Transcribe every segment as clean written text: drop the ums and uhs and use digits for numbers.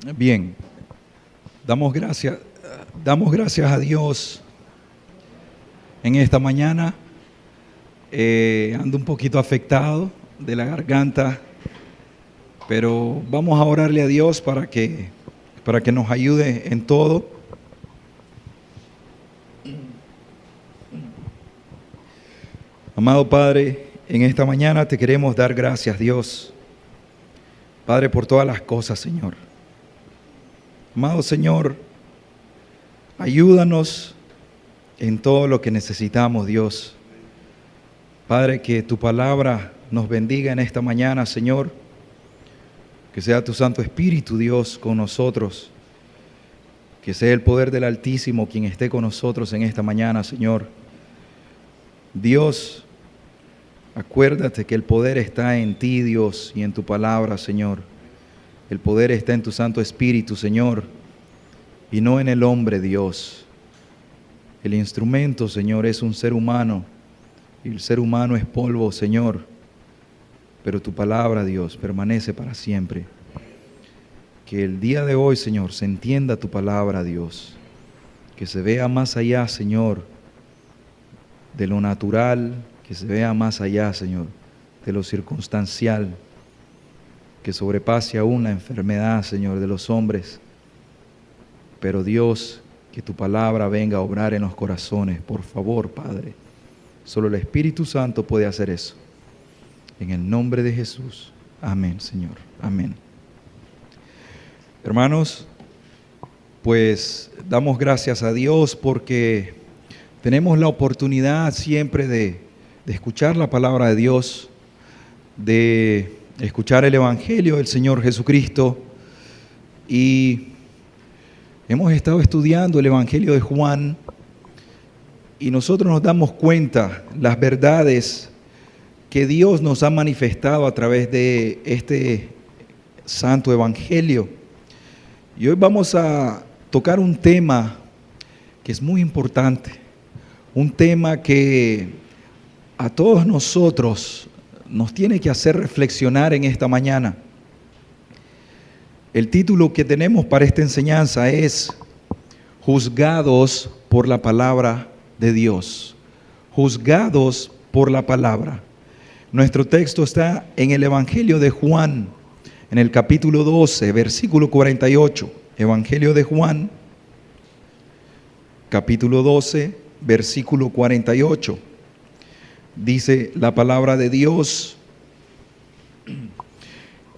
Bien, damos gracias a Dios en esta mañana. Ando un poquito afectado de la garganta, pero vamos a orarle a Dios para que nos ayude en todo. Amado Padre, en esta mañana te queremos dar gracias, Dios. Padre, por todas las cosas, Señor. Amado Señor, ayúdanos en todo lo que necesitamos, Dios. Padre, que tu palabra nos bendiga en esta mañana, Señor. Que sea tu Santo Espíritu, Dios, con nosotros. Que sea el poder del Altísimo quien esté con nosotros en esta mañana, Señor. Dios, acuérdate que el poder está en ti, Dios, y en tu palabra, Señor. El poder está en tu Santo Espíritu, Señor, y no en el hombre, Dios. El instrumento, Señor, es un ser humano, y el ser humano es polvo, Señor. Pero tu palabra, Dios, permanece para siempre. Que el día de hoy, Señor, se entienda tu palabra, Dios. Que se vea más allá, Señor, de lo natural, que se vea más allá, Señor, de lo circunstancial, que sobrepase aún la enfermedad, Señor, de los hombres. Pero Dios, que tu palabra venga a obrar en los corazones, por favor, Padre. Solo el Espíritu Santo puede hacer eso. En el nombre de Jesús. Amén, Señor. Amén. Hermanos, pues damos gracias a Dios porque tenemos la oportunidad siempre de escuchar la palabra de Dios, de escuchar el Evangelio del Señor Jesucristo. Y hemos estado estudiando el Evangelio de Juan y nosotros nos damos cuenta las verdades que Dios nos ha manifestado a través de este santo Evangelio. Y hoy vamos a tocar un tema que es muy importante, un tema que a todos nosotros nos tiene que hacer reflexionar en esta mañana. El título que tenemos para esta enseñanza es Juzgados por la palabra de Dios. Juzgados por la palabra. Nuestro texto está en el Evangelio de Juan, en el capítulo 12, versículo 48. Evangelio de Juan, capítulo 12, versículo 48. Dice la palabra de Dios: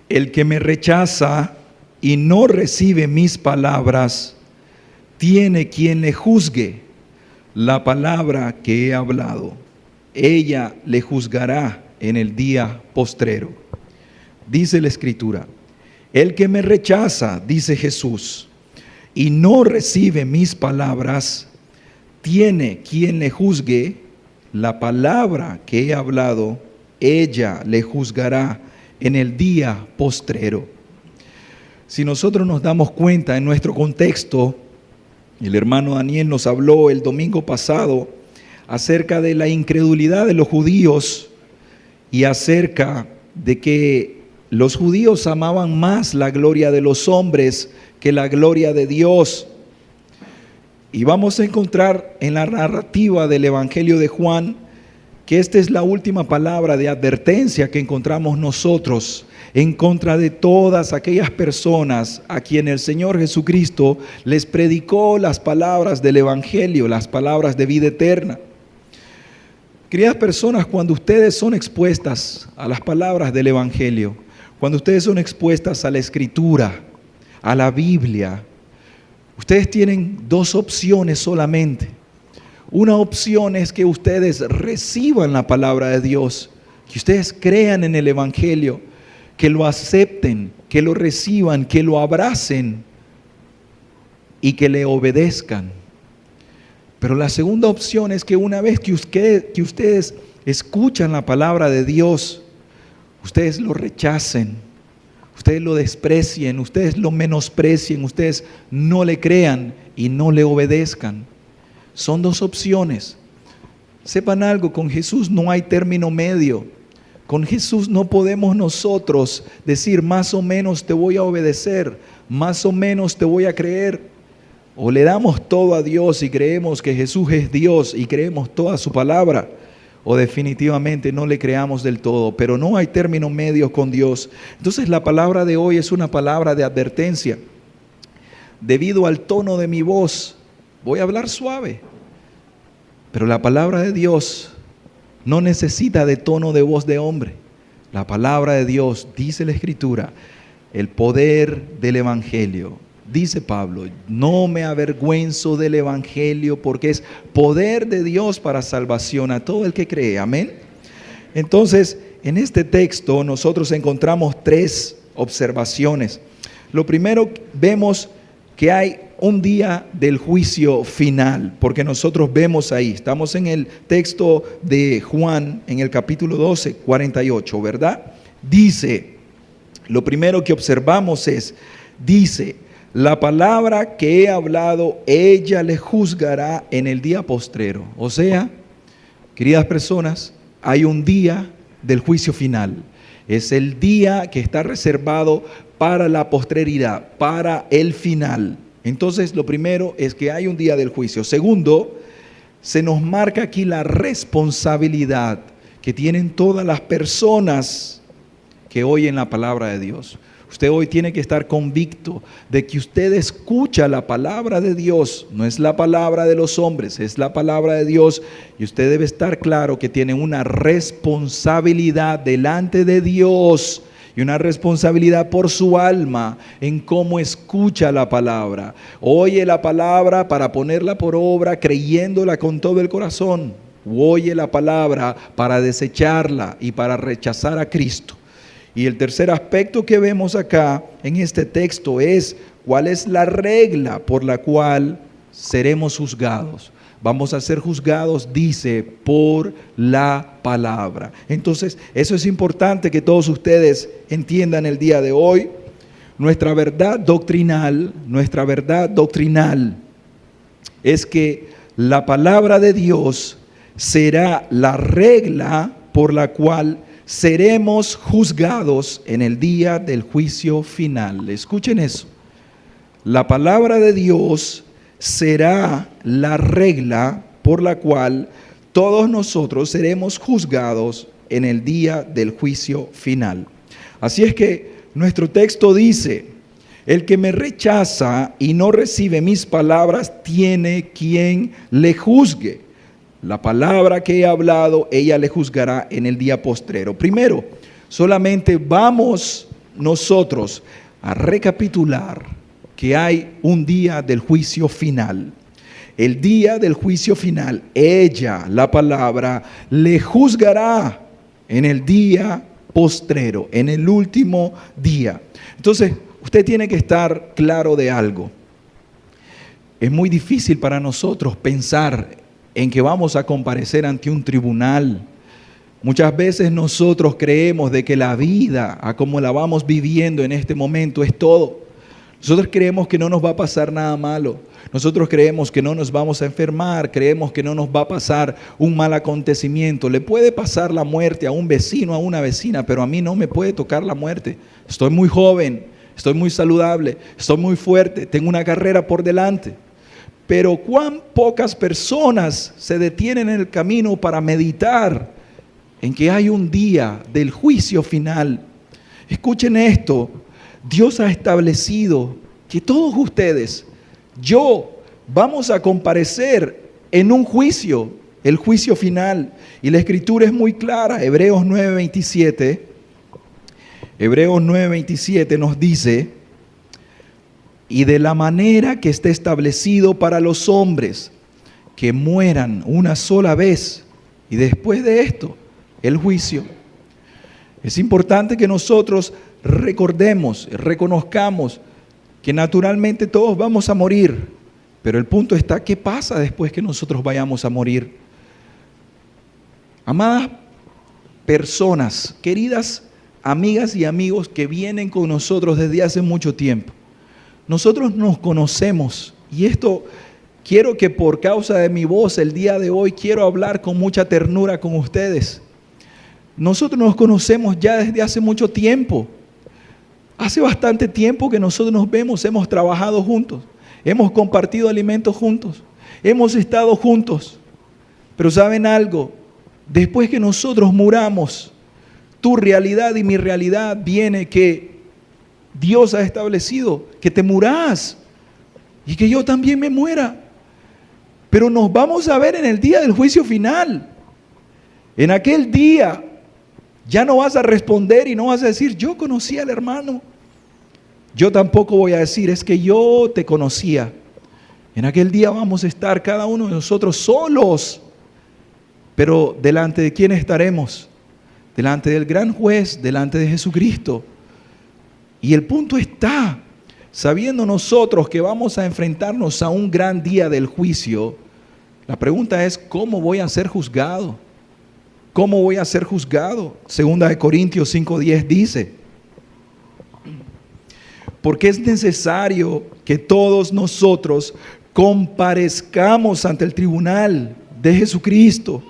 el que me rechaza y no recibe mis palabras, tiene quien le juzgue. La palabra que he hablado, ella le juzgará en el día postrero. Dice la Escritura: el que me rechaza, dice Jesús, y no recibe mis palabras, tiene quien le juzgue. La palabra que he hablado, ella le juzgará en el día postrero. Si nosotros nos damos cuenta en nuestro contexto, el hermano Daniel nos habló el domingo pasado acerca de la incredulidad de los judíos y acerca de que los judíos amaban más la gloria de los hombres que la gloria de Dios. Y vamos a encontrar en la narrativa del Evangelio de Juan que esta es la última palabra de advertencia que encontramos nosotros en contra de todas aquellas personas a quienes el Señor Jesucristo les predicó las palabras del Evangelio, las palabras de vida eterna. Queridas personas, cuando ustedes son expuestas a las palabras del Evangelio, cuando ustedes son expuestas a la Escritura, a la Biblia, ustedes tienen dos opciones solamente. Una opción es que ustedes reciban la palabra de Dios, que ustedes crean en el Evangelio, que lo acepten, que lo reciban, que lo abracen y que le obedezcan. Pero la segunda opción es que una vez que ustedes escuchan la palabra de Dios, ustedes lo rechacen, ustedes lo desprecien, ustedes lo menosprecien, ustedes no le crean y no le obedezcan. Son dos opciones. Sepan algo, con Jesús no hay término medio. Con Jesús no podemos nosotros decir más o menos te voy a obedecer, más o menos te voy a creer. O le damos todo a Dios y creemos que Jesús es Dios y creemos toda su palabra, o definitivamente no le creamos del todo, pero no hay término medio con Dios. Entonces la palabra de hoy es una palabra de advertencia. Debido al tono de mi voz, voy a hablar suave, pero la palabra de Dios no necesita de tono de voz de hombre. La palabra de Dios, dice la Escritura, el poder del Evangelio. Dice Pablo, no me avergüenzo del Evangelio porque es poder de Dios para salvación a todo el que cree. Amén. Entonces, en este texto nosotros encontramos 3 observaciones. Lo primero, vemos que hay un día del juicio final, porque nosotros vemos ahí, estamos en el texto de Juan, en el capítulo 12, 48, ¿verdad? Dice, lo primero que observamos dice, la palabra que he hablado, ella le juzgará en el día postrero. O sea, queridas personas, hay un día del juicio final. Es el día que está reservado para la posteridad, para el final. Entonces, lo primero es que hay un día del juicio. Segundo, se nos marca aquí la responsabilidad que tienen todas las personas que oyen la palabra de Dios. Usted hoy tiene que estar convicto de que usted escucha la palabra de Dios. No es la palabra de los hombres, es la palabra de Dios. Y usted debe estar claro que tiene una responsabilidad delante de Dios y una responsabilidad por su alma en cómo escucha la palabra. Oye la palabra para ponerla por obra, creyéndola con todo el corazón. Oye la palabra para desecharla y para rechazar a Cristo. Y el tercer aspecto que vemos acá en este texto es cuál es la regla por la cual seremos juzgados. Vamos a ser juzgados, dice, por la palabra. Entonces, eso es importante que todos ustedes entiendan el día de hoy. Nuestra verdad doctrinal es que la palabra de Dios será la regla por la cual seremos juzgados en el día del juicio final. Escuchen eso. La palabra de Dios será la regla por la cual todos nosotros seremos juzgados en el día del juicio final. Así es que nuestro texto dice, el que me rechaza y no recibe mis palabras tiene quien le juzgue. La palabra que he hablado, ella le juzgará en el día postrero. Primero, solamente vamos nosotros a recapitular que hay un día del juicio final. El día del juicio final, ella, la palabra, le juzgará en el día postrero, en el último día. Entonces, usted tiene que estar claro de algo. Es muy difícil para nosotros pensar en que vamos a comparecer ante un tribunal. Muchas veces nosotros creemos de que la vida, a como la vamos viviendo en este momento, es todo. Nosotros creemos que no nos va a pasar nada malo. Nosotros creemos que no nos vamos a enfermar, creemos que no nos va a pasar un mal acontecimiento. Le puede pasar la muerte a un vecino, a una vecina, pero a mí no me puede tocar la muerte. Estoy muy joven, estoy muy saludable, estoy muy fuerte, tengo una carrera por delante. Pero cuán pocas personas se detienen en el camino para meditar en que hay un día del juicio final. Escuchen esto, Dios ha establecido que todos ustedes, vamos a comparecer en un juicio, el juicio final. Y la Escritura es muy clara, Hebreos 9:27 nos dice, y de la manera que está establecido para los hombres, que mueran una sola vez, y después de esto, el juicio. Es importante que nosotros recordemos, reconozcamos que naturalmente todos vamos a morir, pero el punto está, ¿qué pasa después que nosotros vayamos a morir? Amadas personas, queridas amigas y amigos que vienen con nosotros desde hace mucho tiempo, nosotros nos conocemos, y esto quiero que por causa de mi voz el día de hoy quiero hablar con mucha ternura con ustedes. nosotros nos conocemos ya desde hace mucho tiempo. Hace bastante tiempo que nosotros nos vemos, hemos trabajado juntos, hemos compartido alimentos juntos, hemos estado juntos. Pero ¿saben algo? Después que nosotros muramos, tu realidad y mi realidad viene que Dios ha establecido que te murás y que yo también me muera. Pero nos vamos a ver en el día del juicio final. En aquel día ya no vas a responder y no vas a decir, yo conocí al hermano. Yo tampoco voy a decir, es que yo te conocía. En aquel día vamos a estar cada uno de nosotros solos. Pero ¿delante de quién estaremos? Delante del gran juez, delante de Jesucristo. Y el punto está, sabiendo nosotros que vamos a enfrentarnos a un gran día del juicio, la pregunta es, ¿cómo voy a ser juzgado? ¿Cómo voy a ser juzgado? Segunda de Corintios 5:10 dice, porque es necesario que todos nosotros comparezcamos ante el tribunal de Jesucristo,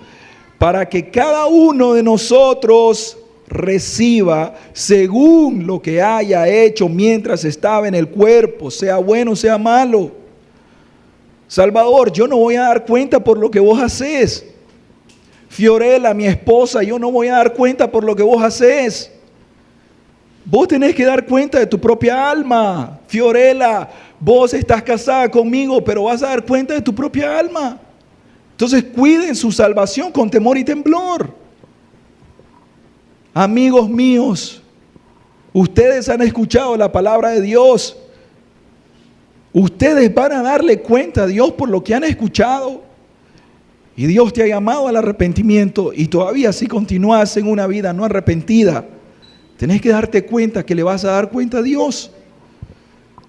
para que cada uno de nosotros reciba según lo que haya hecho mientras estaba en el cuerpo, sea bueno, sea malo. Salvador, yo no voy a dar cuenta por lo que vos haces. Fiorella, mi esposa, yo no voy a dar cuenta por lo que vos haces. Vos tenés que dar cuenta de tu propia alma. Fiorella, vos estás casada conmigo, pero vas a dar cuenta de tu propia alma. Entonces cuiden su salvación con temor y temblor. Amigos míos, ustedes han escuchado la palabra de Dios. Ustedes van a darle cuenta a Dios por lo que han escuchado. Y Dios te ha llamado al arrepentimiento y todavía si continúas en una vida no arrepentida, tenés que darte cuenta que le vas a dar cuenta a Dios.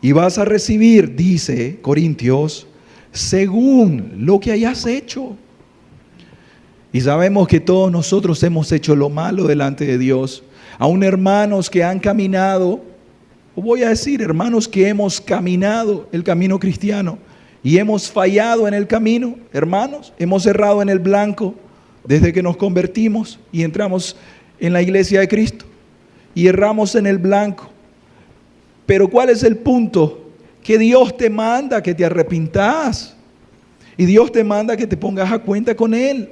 Y vas a recibir, dice Corintios, según lo que hayas hecho. Y sabemos que todos nosotros hemos hecho lo malo delante de Dios. Aún hermanos que han caminado, o voy a decir hermanos que hemos caminado el camino cristiano y hemos fallado en el camino, hermanos, hemos errado en el blanco desde que nos convertimos y entramos en la iglesia de Cristo y erramos en el blanco. Pero ¿cuál es el punto? Que Dios te manda que te arrepintas y Dios te manda que te pongas a cuenta con Él.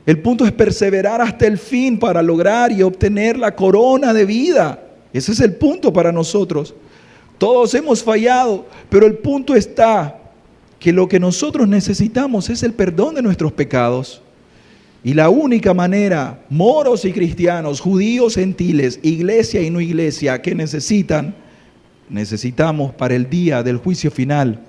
El punto es perseverar hasta el fin para lograr y obtener la corona de vida. Ese es el punto para nosotros. Todos hemos fallado, pero el punto está que lo que nosotros necesitamos es el perdón de nuestros pecados. Y la única manera, moros y cristianos, judíos, gentiles, iglesia y no iglesia, que necesitamos para el día del juicio final,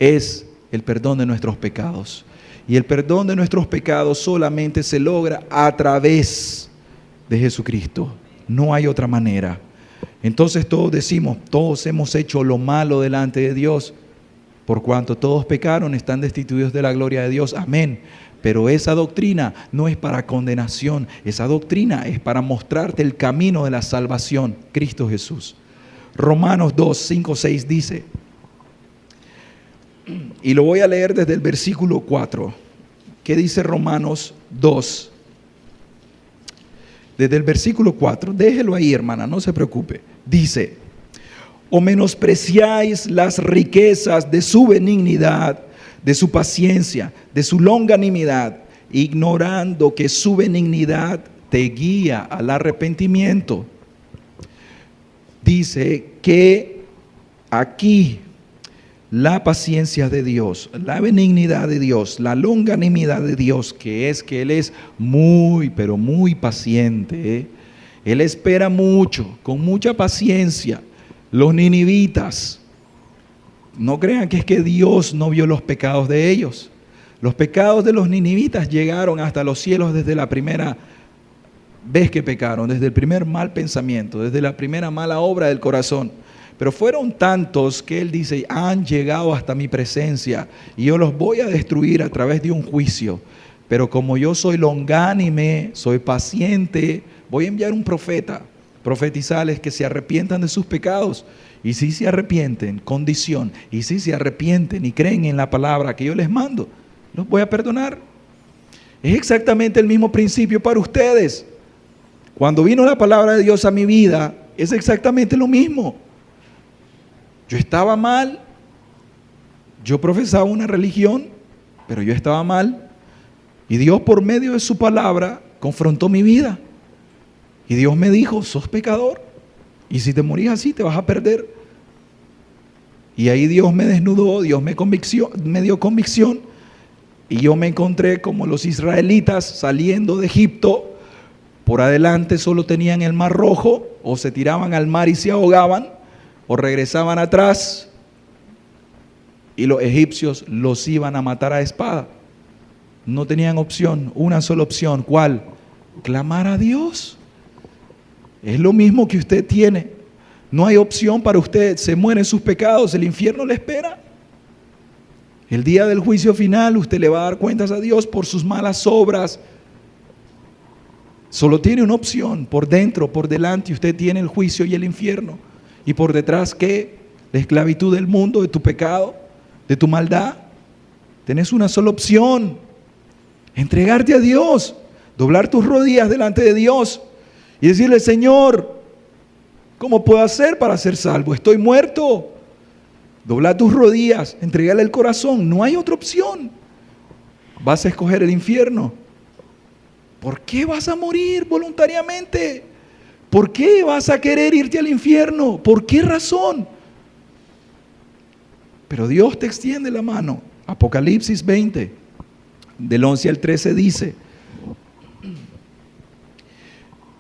es el perdón de nuestros pecados. Y el perdón de nuestros pecados solamente se logra a través de Jesucristo. No hay otra manera. Entonces todos decimos, todos hemos hecho lo malo delante de Dios. Por cuanto todos pecaron, están destituidos de la gloria de Dios. Amén. Pero esa doctrina no es para condenación. Esa doctrina es para mostrarte el camino de la salvación. Cristo Jesús. Romanos 2, 5, 6 dice, y lo voy a leer desde el versículo 4. ¿Qué dice Romanos 2? Desde el versículo 4. Déjelo ahí, hermana, no se preocupe. Dice, o menospreciáis las riquezas de su benignidad, de su paciencia, de su longanimidad, ignorando que su benignidad te guía al arrepentimiento. Dice que aquí la paciencia de Dios, la benignidad de Dios, la longanimidad de Dios, que es que Él es muy, pero muy paciente. Él espera mucho, con mucha paciencia. Los ninivitas, no crean que es que Dios no vio los pecados de ellos. Los pecados de los ninivitas llegaron hasta los cielos desde la primera vez que pecaron, desde el primer mal pensamiento, desde la primera mala obra del corazón. Pero fueron tantos que Él dice, han llegado hasta mi presencia y yo los voy a destruir a través de un juicio. Pero como yo soy longánime, soy paciente, voy a enviar un profeta, profetizarles que se arrepientan de sus pecados. Y si se arrepienten, condición, y si se arrepienten y creen en la palabra que yo les mando, los voy a perdonar. Es exactamente el mismo principio para ustedes. Cuando vino la palabra de Dios a mi vida, es exactamente lo mismo. Yo estaba mal, yo profesaba una religión, pero yo estaba mal. Y Dios, por medio de su palabra, confrontó mi vida. Y Dios me dijo, sos pecador. Y si te morís así, te vas a perder. Y ahí Dios me desnudó, Dios me dio convicción. Y yo me encontré como los israelitas saliendo de Egipto. Por adelante solo tenían el Mar Rojo, o se tiraban al mar y se ahogaban, o regresaban atrás y los egipcios los iban a matar a espada. No tenían opción, una sola opción. ¿Cuál? Clamar a Dios. Es lo mismo que usted tiene. No hay opción para usted. Se mueren sus pecados, el infierno le espera. El día del juicio final usted le va a dar cuentas a Dios por sus malas obras. Solo tiene una opción, por dentro, por delante, usted tiene el juicio y el infierno. Y por detrás, ¿qué? La esclavitud del mundo, de tu pecado, de tu maldad. Tenés una sola opción: entregarte a Dios, doblar tus rodillas delante de Dios y decirle: Señor, ¿cómo puedo hacer para ser salvo? Estoy muerto. Doblar tus rodillas, entregarle el corazón. No hay otra opción. Vas a escoger el infierno. ¿Por qué vas a morir voluntariamente? ¿Por qué vas a querer irte al infierno? ¿Por qué razón? Pero Dios te extiende la mano. Apocalipsis 20, del 11 al 13 dice: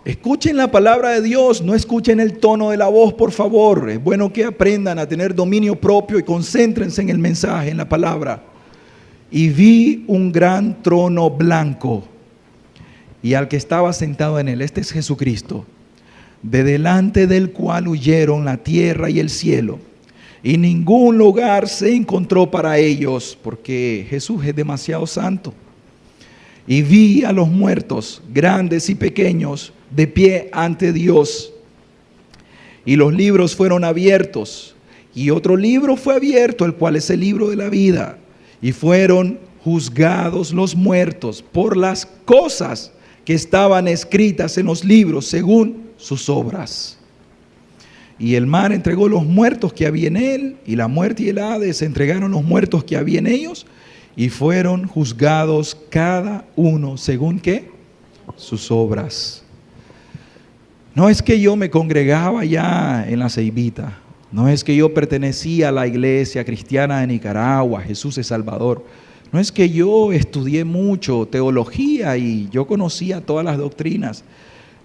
escuchen la palabra de Dios, no escuchen el tono de la voz, por favor. Es bueno que aprendan a tener dominio propio y concéntrense en el mensaje, en la palabra. Y vi un gran trono blanco, y al que estaba sentado en él, este es Jesucristo, de delante del cual huyeron la tierra y el cielo, y ningún lugar se encontró para ellos, porque Jesús es demasiado santo. Y vi a los muertos, grandes y pequeños, de pie ante Dios. Y los libros fueron abiertos, y otro libro fue abierto, el cual es el libro de la vida. Y fueron juzgados los muertos por las cosas que estaban escritas en los libros según sus obras. Y el mar entregó los muertos que había en él, y la muerte y el Hades entregaron los muertos que había en ellos, y fueron juzgados cada uno según ¿qué? Sus obras. No es que yo me congregaba ya en la Ceibita, no es que yo pertenecía a la iglesia cristiana de Nicaragua, Jesús es Salvador. No es que yo estudié mucho teología y yo conocía todas las doctrinas.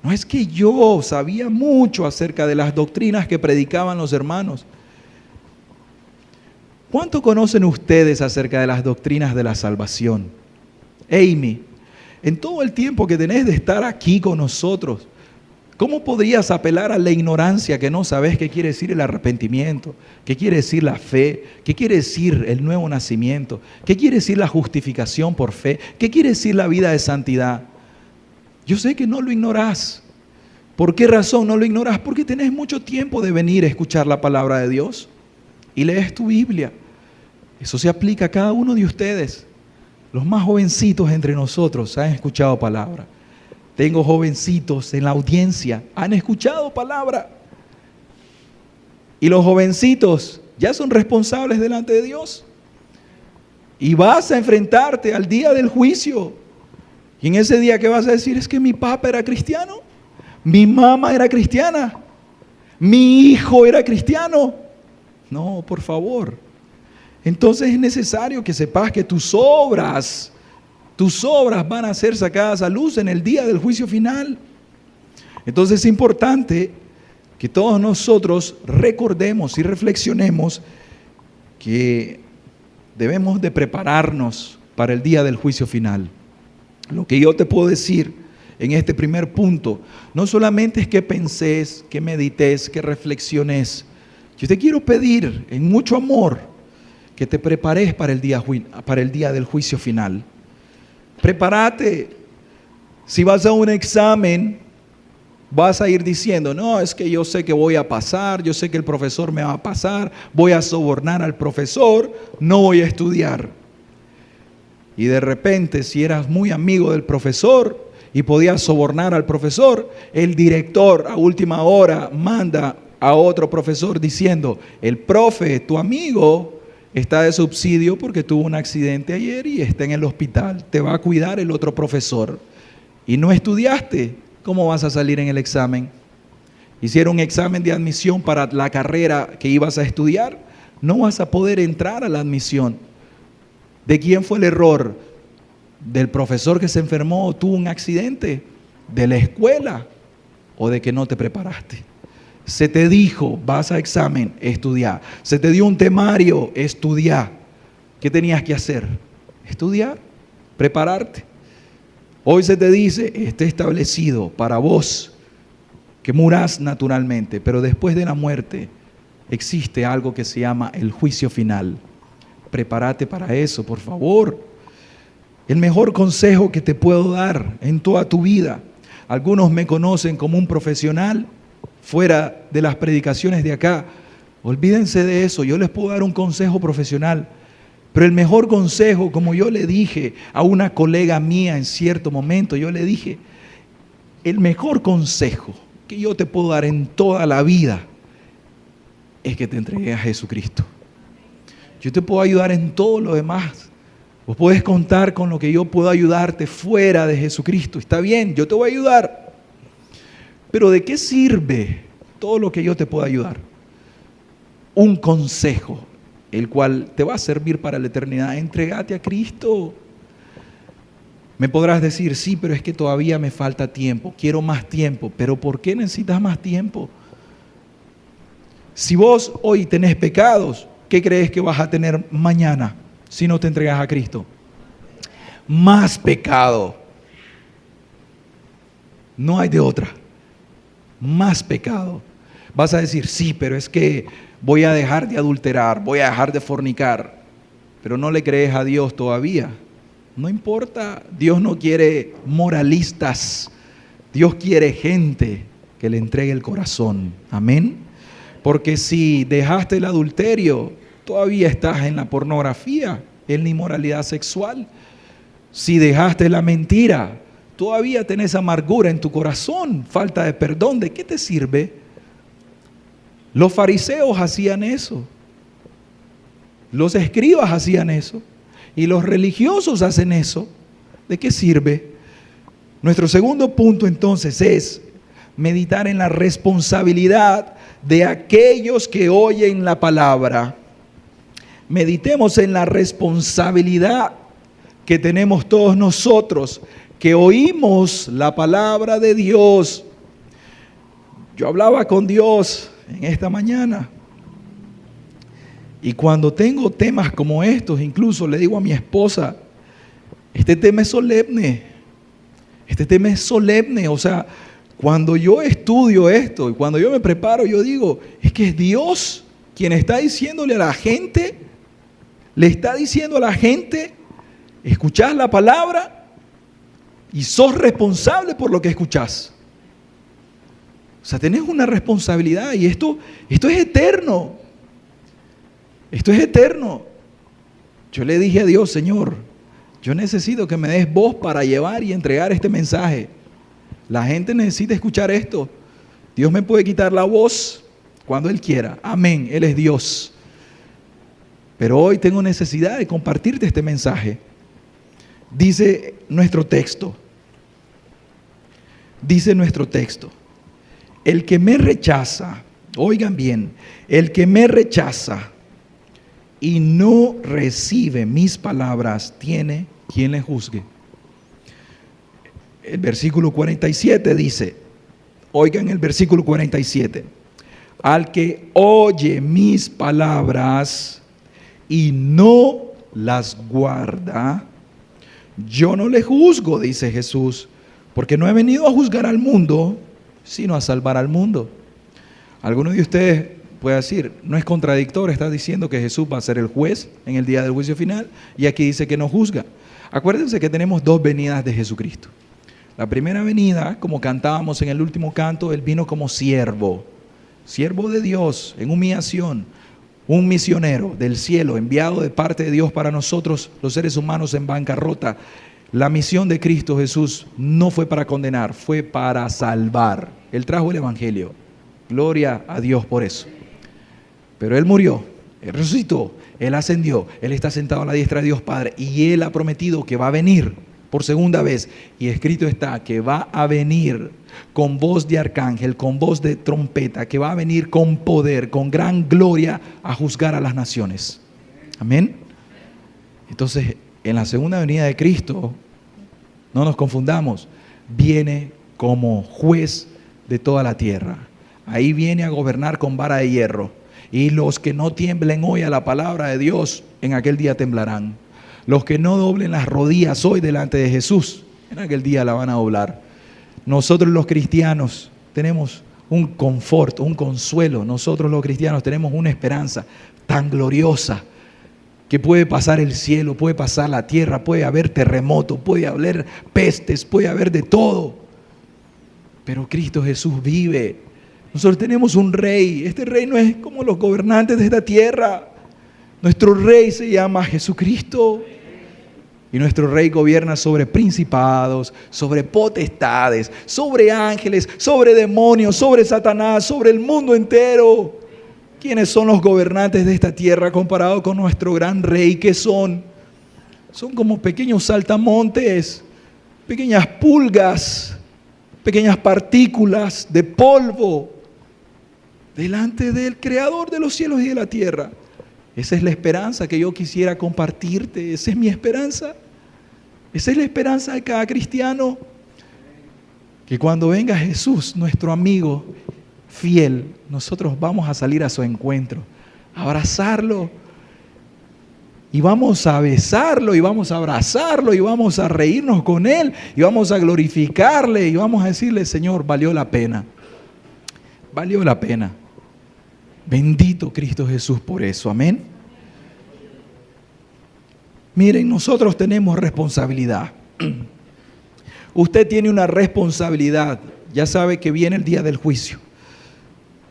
No es que yo sabía mucho acerca de las doctrinas que predicaban los hermanos. ¿Cuánto conocen ustedes acerca de las doctrinas de la salvación? Amy, en todo el tiempo que tenés de estar aquí con nosotros, ¿cómo podrías apelar a la ignorancia que no sabes qué quiere decir el arrepentimiento? ¿Qué quiere decir la fe? ¿Qué quiere decir el nuevo nacimiento? ¿Qué quiere decir la justificación por fe? ¿Qué quiere decir la vida de santidad? Yo sé que no lo ignorás. ¿Por qué razón no lo ignorás? Porque tenés mucho tiempo de venir a escuchar la palabra de Dios y lees tu Biblia. Eso se aplica a cada uno de ustedes. Los más jovencitos entre nosotros han escuchado palabra. Tengo jovencitos en la audiencia, han escuchado palabra. Y los jovencitos ya son responsables delante de Dios. Y vas a enfrentarte al día del juicio. Y en ese día, ¿qué vas a decir? Es que mi papá era cristiano, mi mamá era cristiana, mi hijo era cristiano. No, por favor. Entonces es necesario que sepas que tus obras van a ser sacadas a luz en el día del juicio final. Entonces es importante que todos nosotros recordemos y reflexionemos que debemos de prepararnos para el día del juicio final. Lo que yo te puedo decir en este primer punto, no solamente es que penses, que medites, que reflexiones. Yo te quiero pedir en mucho amor que te prepares para el día del juicio final. Prepárate. Si vas a un examen, vas a ir diciendo: no, es que yo sé que voy a pasar, yo sé que el profesor me va a pasar, voy a sobornar al profesor, no voy a estudiar. Y de repente, si eras muy amigo del profesor y podías sobornar al profesor, el director a última hora manda a otro profesor diciendo, el profe, tu amigo, está de subsidio porque tuvo un accidente ayer y está en el hospital, te va a cuidar el otro profesor. Y no estudiaste, ¿cómo vas a salir en el examen? Hicieron un examen de admisión para la carrera que ibas a estudiar, no vas a poder entrar a la admisión. ¿De quién fue el error? ¿Del profesor que se enfermó o tuvo un accidente? ¿De la escuela? ¿O de que no te preparaste? Se te dijo, vas a examen, estudiar. Se te dio un temario, estudiar. ¿Qué tenías que hacer? Estudiar, prepararte. Hoy se te dice, está establecido para vos que murás naturalmente, pero después de la muerte existe algo que se llama el juicio final. Prepárate para eso, por favor. El mejor consejo que te puedo dar en toda tu vida. Algunos me conocen como un profesional fuera de las predicaciones de acá. Olvídense de eso, yo les puedo dar un consejo profesional. Pero el mejor consejo, como yo le dije a una colega mía en cierto momento, yo le dije, el mejor consejo que yo te puedo dar en toda la vida es que te entregues a Jesucristo. Yo te puedo ayudar en todo lo demás. Vos podés contar con lo que yo puedo ayudarte fuera de Jesucristo. Está bien, yo te voy a ayudar. Pero ¿de qué sirve todo lo que yo te puedo ayudar? Un consejo, el cual te va a servir para la eternidad. Entregate a Cristo. Me podrás decir, sí, pero es que todavía me falta tiempo. Quiero más tiempo. ¿Pero por qué necesitas más tiempo? Si vos hoy tenés pecados, ¿qué crees que vas a tener mañana si no te entregas a Cristo? Más pecado. No hay de otra. Más pecado. Vas a decir, sí, pero es que voy a dejar de adulterar, voy a dejar de fornicar. Pero no le crees a Dios todavía. No importa, Dios no quiere moralistas. Dios quiere gente que le entregue el corazón. Amén. Porque si dejaste el adulterio, todavía estás en la pornografía, en la inmoralidad sexual. Si dejaste la mentira, todavía tenés amargura en tu corazón, falta de perdón. ¿De qué te sirve? Los fariseos hacían eso. Los escribas hacían eso. Y los religiosos hacen eso. ¿De qué sirve? Nuestro segundo punto entonces es meditar en la responsabilidad de aquellos que oyen la palabra. Meditemos en la responsabilidad que tenemos todos nosotros que oímos la palabra de Dios. Yo hablaba con Dios en esta mañana y cuando tengo temas como estos, incluso le digo a mi esposa, este tema es solemne, o sea, cuando yo estudio esto y cuando yo me preparo, yo digo, es que es Dios quien está diciéndole a la gente, le está diciendo a la gente, escuchás la palabra y sos responsable por lo que escuchás. O sea, tenés una responsabilidad y esto es eterno. Esto es eterno. Yo le dije a Dios, Señor, yo necesito que me des voz para llevar y entregar este mensaje. La gente necesita escuchar esto. Dios me puede quitar la voz cuando Él quiera. Amén, Él es Dios. Pero hoy tengo necesidad de compartirte este mensaje. Dice nuestro texto. El que me rechaza, oigan bien, el que me rechaza y no recibe mis palabras, tiene quien le juzgue. El versículo 47 dice, oigan el versículo 47, al que oye mis palabras y no las guarda, yo no le juzgo, dice Jesús, porque no he venido a juzgar al mundo, sino a salvar al mundo. Algunos de ustedes puede decir, no es contradictorio, está diciendo que Jesús va a ser el juez en el día del juicio final y aquí dice que no juzga. Acuérdense que tenemos dos venidas de Jesucristo. La primera venida, como cantábamos en el último canto, Él vino como siervo de Dios en humillación, un misionero del cielo enviado de parte de Dios para nosotros, los seres humanos en bancarrota. La misión de Cristo Jesús no fue para condenar, fue para salvar. Él trajo el Evangelio. Gloria a Dios por eso. Pero Él murió, Él resucitó, Él ascendió, Él está sentado a la diestra de Dios Padre y Él ha prometido que va a venir por segunda vez. Y escrito está que va a venir con voz de arcángel, con voz de trompeta, que va a venir con poder, con gran gloria a juzgar a las naciones. Amén. Entonces, en la segunda venida de Cristo, no nos confundamos, viene como juez de toda la tierra. Ahí viene a gobernar con vara de hierro. Y los que no tiemblen hoy a la palabra de Dios, en aquel día temblarán. Los que no doblen las rodillas hoy delante de Jesús, en aquel día la van a doblar. Nosotros los cristianos tenemos un confort, un consuelo. Nosotros los cristianos tenemos una esperanza tan gloriosa que puede pasar el cielo, puede pasar la tierra, puede haber terremoto, puede haber pestes, puede haber de todo. Pero Cristo Jesús vive. Nosotros tenemos un rey. Este rey no es como los gobernantes de esta tierra. Nuestro rey se llama Jesucristo. Y nuestro rey gobierna sobre principados, sobre potestades, sobre ángeles, sobre demonios, sobre Satanás, sobre el mundo entero. ¿Quiénes son los gobernantes de esta tierra comparados con nuestro gran rey? ¿Qué son? Son como pequeños saltamontes, pequeñas pulgas, pequeñas partículas de polvo delante del Creador de los cielos y de la tierra. Esa es la esperanza que yo quisiera compartirte. Esa es mi esperanza. Esa es la esperanza de cada cristiano. Que cuando venga Jesús, nuestro amigo fiel, nosotros vamos a salir a su encuentro, a abrazarlo. Y vamos a besarlo, y vamos a abrazarlo, y vamos a reírnos con Él, y vamos a glorificarle, y vamos a decirle: Señor, valió la pena. Valió la pena. Bendito Cristo Jesús por eso. Amén. Miren, nosotros tenemos responsabilidad. Usted tiene una responsabilidad. Ya sabe que viene el día del juicio.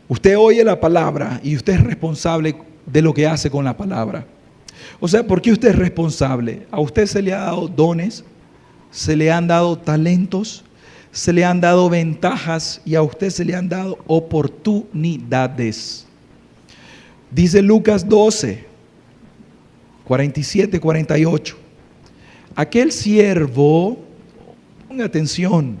Usted oye la palabra y usted es responsable de lo que hace con la palabra. O sea, ¿por qué usted es responsable? A usted se le ha dado dones, se le han dado talentos, se le han dado ventajas y a usted se le han dado oportunidades. Dice Lucas 12, 47, 48. Aquel siervo, ponga atención,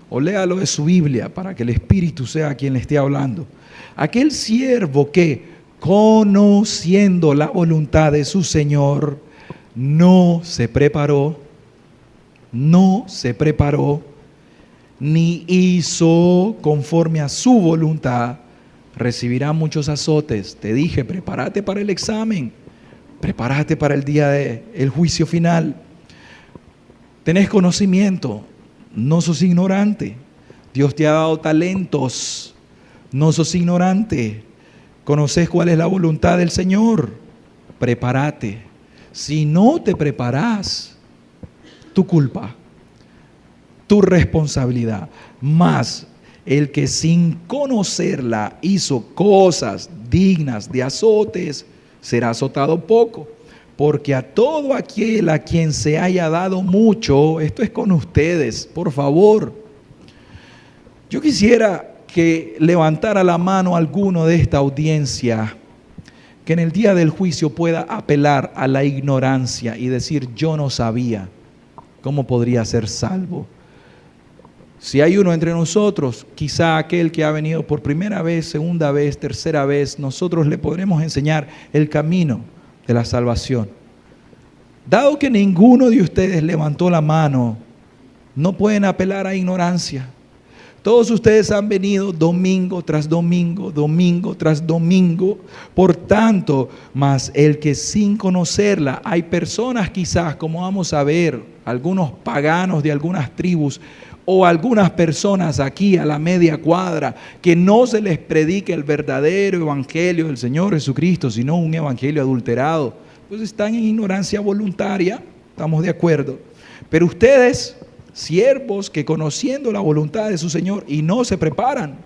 o léalo de su Biblia para que el Espíritu sea quien le esté hablando. Aquel siervo que, conociendo la voluntad de su Señor, no se preparó, ni hizo conforme a su voluntad, recibirá muchos azotes. Te dije, prepárate para el examen, prepárate para el día del juicio final. Tenés conocimiento, no sos ignorante. Dios te ha dado talentos, no sos ignorante. Conoces cuál es la voluntad del Señor, prepárate. Si no te preparás, tu culpa, tu responsabilidad. Mas el que sin conocerla hizo cosas dignas de azotes, será azotado poco. Porque a todo aquel a quien se haya dado mucho, esto es con ustedes, por favor. Yo quisiera que levantara la mano alguno de esta audiencia, que en el día del juicio pueda apelar a la ignorancia y decir: yo no sabía cómo podría ser salvo. Si hay uno entre nosotros, quizá aquel que ha venido por primera vez, segunda vez, tercera vez, nosotros le podremos enseñar el camino de la salvación. Dado que ninguno de ustedes levantó la mano, no pueden apelar a ignorancia. Todos ustedes han venido domingo tras domingo, domingo tras domingo. Por tanto, mas el que sin conocerla, hay personas quizás, como vamos a ver, algunos paganos de algunas tribus, o algunas personas aquí a la media cuadra, que no se les predique el verdadero evangelio del Señor Jesucristo, sino un evangelio adulterado, pues están en ignorancia voluntaria, estamos de acuerdo. Pero ustedes, siervos que conociendo la voluntad de su Señor y no se preparan,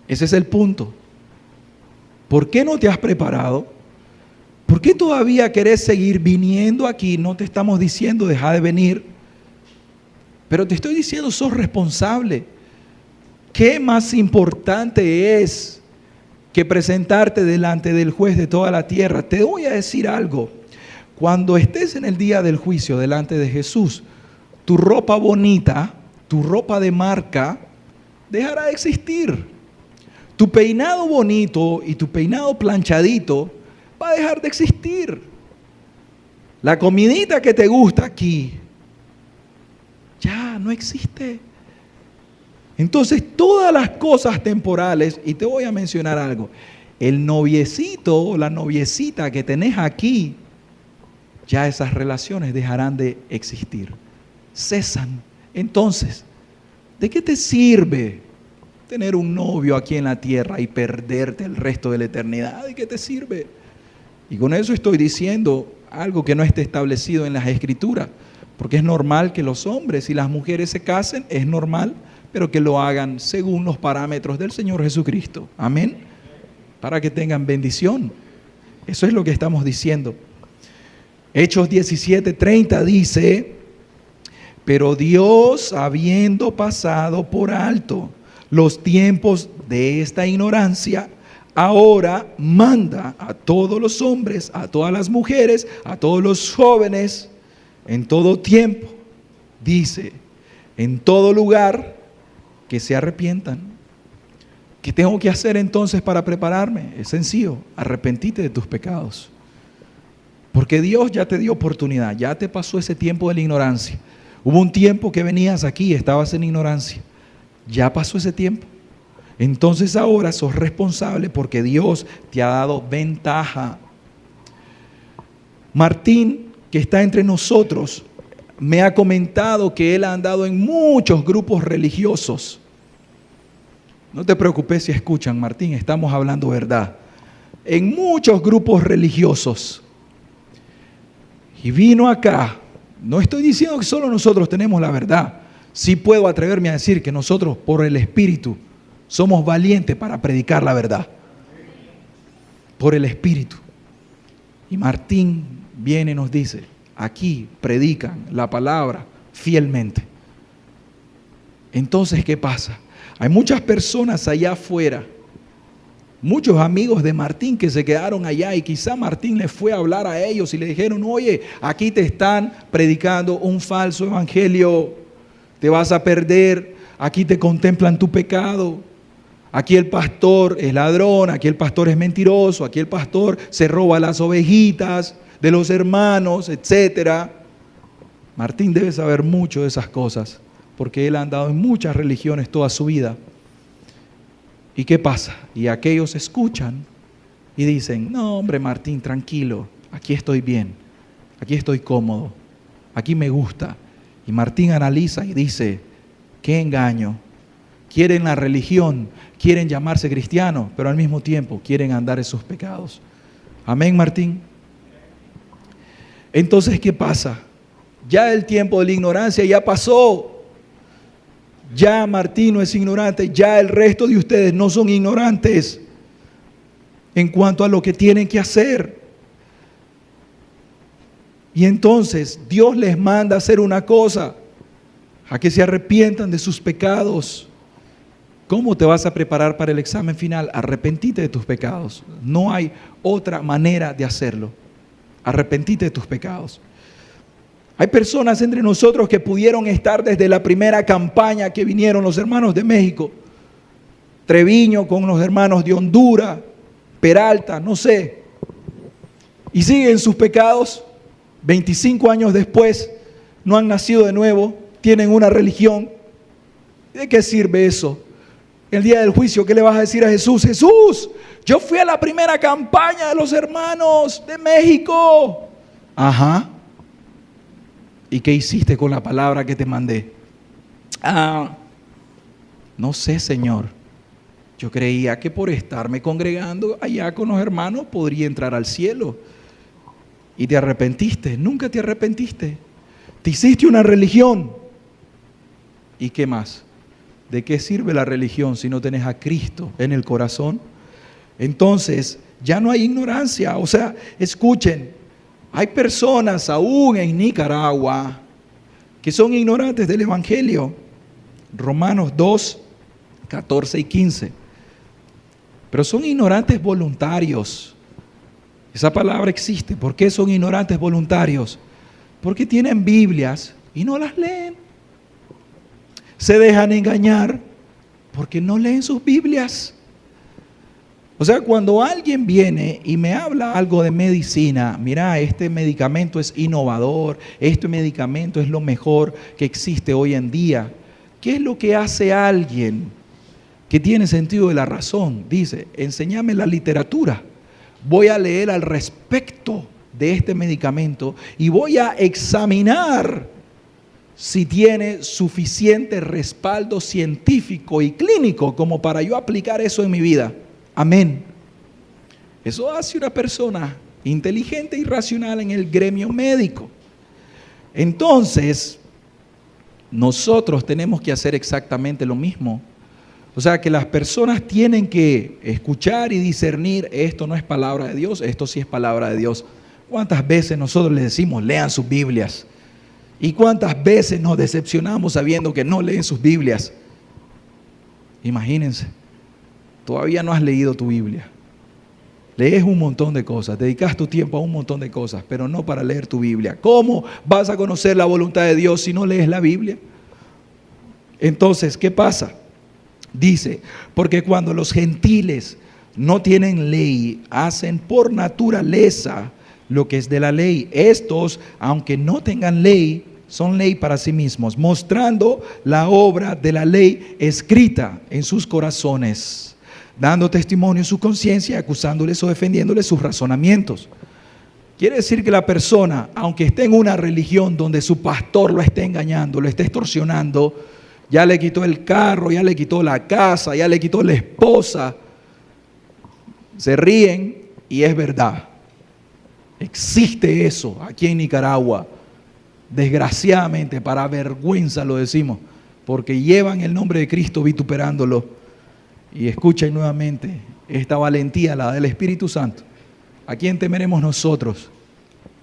ese es el punto. ¿Por qué no te has preparado? ¿Por qué todavía querés seguir viniendo aquí? No te estamos diciendo deja de venir, pero te estoy diciendo sos responsable. ¿Qué más importante es que presentarte delante del juez de toda la tierra? Te voy a decir algo. Cuando estés en el día del juicio delante de Jesús, tu ropa bonita, tu ropa de marca, dejará de existir. Tu peinado bonito y tu peinado planchadito va a dejar de existir. La comidita que te gusta aquí ya no existe. Entonces todas las cosas temporales, y te voy a mencionar algo, el noviecito o la noviecita que tenés aquí, ya esas relaciones dejarán de existir, cesan. Entonces, ¿de qué te sirve tener un novio aquí en la tierra y perderte el resto de la eternidad? ¿De qué te sirve? Y con eso estoy diciendo algo que no esté establecido en las Escrituras, porque es normal que los hombres y las mujeres se casen, es normal, pero que lo hagan según los parámetros del Señor Jesucristo. Amén. Para que tengan bendición. Eso es lo que estamos diciendo. Hechos 17:30 dice: pero Dios, habiendo pasado por alto los tiempos de esta ignorancia, ahora manda a todos los hombres, a todas las mujeres, a todos los jóvenes, en todo tiempo, dice, en todo lugar, que se arrepientan. ¿Qué tengo que hacer entonces para prepararme? Es sencillo, arrepentite de tus pecados. Porque Dios ya te dio oportunidad, ya te pasó ese tiempo de la ignorancia. Hubo un tiempo que venías aquí, estabas en ignorancia. Ya pasó ese tiempo. Entonces ahora sos responsable porque Dios te ha dado ventaja. Martín, que está entre nosotros, me ha comentado que él ha andado en muchos grupos religiosos. No te preocupes si escuchan, Martín, estamos hablando verdad. En muchos grupos religiosos. Y vino acá. No estoy diciendo que solo nosotros tenemos la verdad. Sí puedo atreverme a decir que nosotros, por el Espíritu, somos valientes para predicar la verdad. Por el Espíritu. Y Martín viene y nos dice, aquí predican la palabra fielmente. Entonces, ¿qué pasa? Hay muchas personas allá afuera, muchos amigos de Martín que se quedaron allá y quizá Martín les fue a hablar a ellos y le dijeron, oye, aquí te están predicando un falso evangelio, te vas a perder, aquí te contemplan tu pecado, aquí el pastor es ladrón, aquí el pastor es mentiroso, aquí el pastor se roba las ovejitas de los hermanos, etc. Martín debe saber mucho de esas cosas, porque él ha andado en muchas religiones toda su vida. ¿Y qué pasa? Y aquellos escuchan y dicen, no hombre Martín, tranquilo, aquí estoy bien, aquí estoy cómodo, aquí me gusta. Y Martín analiza y dice, qué engaño, quieren la religión, quieren llamarse cristianos, pero al mismo tiempo quieren andar en sus pecados. Amén, Martín. Entonces, ¿qué pasa? Ya el tiempo de la ignorancia ya pasó. Ya Martín no es ignorante, ya el resto de ustedes no son ignorantes en cuanto a lo que tienen que hacer. Y entonces Dios les manda a hacer una cosa, a que se arrepientan de sus pecados. ¿Cómo te vas a preparar para el examen final? Arrepentite de tus pecados. No hay otra manera de hacerlo. Arrepentite de tus pecados. Hay personas entre nosotros que pudieron estar desde la primera campaña que vinieron los hermanos de México, Treviño con los hermanos de Honduras, Peralta, no sé, y siguen sus pecados. 25 años después no han nacido de nuevo, tienen una religión. ¿De qué sirve eso? El día del juicio, ¿qué le vas a decir a Jesús? Jesús, yo fui a la primera campaña de los hermanos de México. Ajá. ¿Y qué hiciste con la palabra que te mandé? No sé, Señor. Yo creía que por estarme congregando allá con los hermanos podría entrar al cielo. Y te arrepentiste. Nunca te arrepentiste. Te hiciste una religión. ¿Y qué más? ¿De qué sirve la religión si no tenés a Cristo en el corazón? Entonces, ya no hay ignorancia. O sea, escuchen, hay personas aún en Nicaragua que son ignorantes del Evangelio. Romanos 2, 14 y 15. Pero son ignorantes voluntarios. Esa palabra existe. ¿Por qué son ignorantes voluntarios? Porque tienen Biblias y no las leen. Se dejan engañar porque no leen sus Biblias. O sea, cuando alguien viene y me habla algo de medicina, mira, este medicamento es innovador, este medicamento es lo mejor que existe hoy en día. ¿Qué es lo que hace alguien que tiene sentido de la razón? Dice, enséñame la literatura. Voy a leer al respecto de este medicamento y voy a examinar si tiene suficiente respaldo científico y clínico como para yo aplicar eso en mi vida. Amén. Eso hace una persona inteligente y racional en el gremio médico. Entonces, nosotros tenemos que hacer exactamente lo mismo. O sea, que las personas tienen que escuchar y discernir, esto no es palabra de Dios, esto sí es palabra de Dios. ¿Cuántas veces nosotros les decimos, lean sus Biblias? ¿Y cuántas veces nos decepcionamos sabiendo que no leen sus Biblias? Imagínense, todavía no has leído tu Biblia. Lees un montón de cosas, dedicas tu tiempo a un montón de cosas, pero no para leer tu Biblia. ¿Cómo vas a conocer la voluntad de Dios si no lees la Biblia? Entonces, ¿qué pasa? Dice, porque cuando los gentiles no tienen ley, hacen por naturaleza lo que es de la ley. Estos, aunque no tengan ley, son ley para sí mismos, mostrando la obra de la ley escrita en sus corazones, dando testimonio en su conciencia, acusándoles o defendiéndoles sus razonamientos. Quiere decir que la persona, aunque esté en una religión donde su pastor lo esté engañando, lo esté extorsionando, ya le quitó el carro, ya le quitó la casa, ya le quitó la esposa, se ríen y es verdad. Existe eso aquí en Nicaragua. Desgraciadamente, para vergüenza lo decimos, porque llevan el nombre de Cristo vituperándolo. Y escuchen nuevamente, esta valentía, la del Espíritu Santo. ¿A quién temeremos nosotros?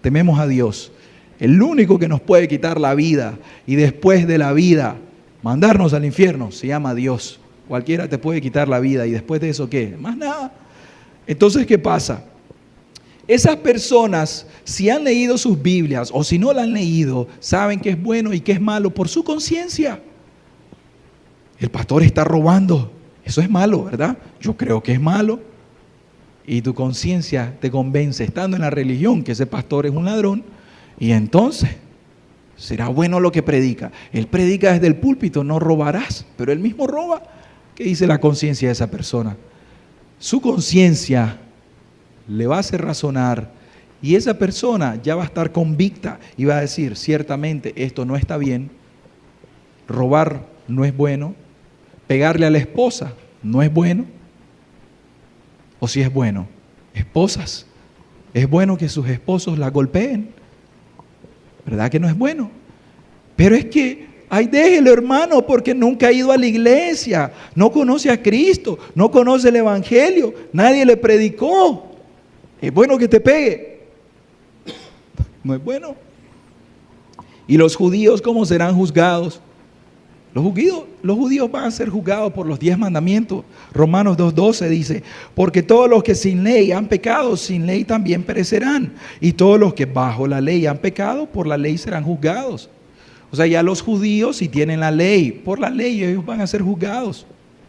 Tememos a Dios. El único que nos puede quitar la vida y después de la vida mandarnos al infierno se llama Dios. Cualquiera te puede quitar la vida y después de eso, ¿qué? Más nada. Entonces, ¿qué pasa? Esas personas, si han leído sus Biblias o si no la han leído, saben qué es bueno y qué es malo por su conciencia. El pastor está robando. Eso es malo, ¿verdad? Yo creo que es malo. Y tu conciencia te convence, estando en la religión, que ese pastor es un ladrón. Y entonces, será bueno lo que predica. Él predica desde el púlpito, no robarás, pero él mismo roba. ¿Qué dice la conciencia de esa persona? Su conciencia le va a hacer razonar y esa persona ya va a estar convicta y va a decir, ciertamente esto no está bien, robar no es bueno, pegarle a la esposa no es bueno, o si es bueno, esposas, es bueno que sus esposos la golpeen, ¿verdad que no es bueno? Pero es que, ay, déjelo hermano, porque nunca ha ido a la iglesia, no conoce a Cristo, no conoce el Evangelio, nadie le predicó. ¿Es bueno que te pegue? No es bueno. ¿Y los judíos cómo serán juzgados? Los judíos van a ser juzgados por los 10 mandamientos. Romanos 2:12 dice, porque todos los que sin ley han pecado, sin ley también perecerán. Y todos los que bajo la ley han pecado, por la ley serán juzgados. O sea, ya los judíos, si tienen la ley, por la ley ellos van a ser juzgados.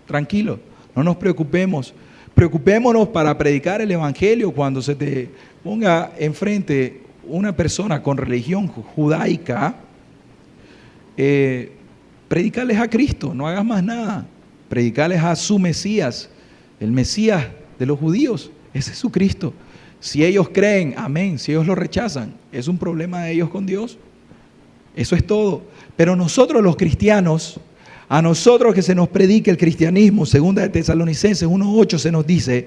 Tranquilo, no nos preocupemos. Preocupémonos para predicar el Evangelio cuando se te ponga enfrente una persona con religión judaica. Predicarles a Cristo, no hagas más nada. Predicarles a su Mesías, el Mesías de los judíos. Ese es su Cristo. Si ellos creen, amén. Si ellos lo rechazan, es un problema de ellos con Dios. Eso es todo. Pero nosotros los cristianos, a nosotros que se nos predique el cristianismo, segunda de Tesalonicenses 1:8 se nos dice,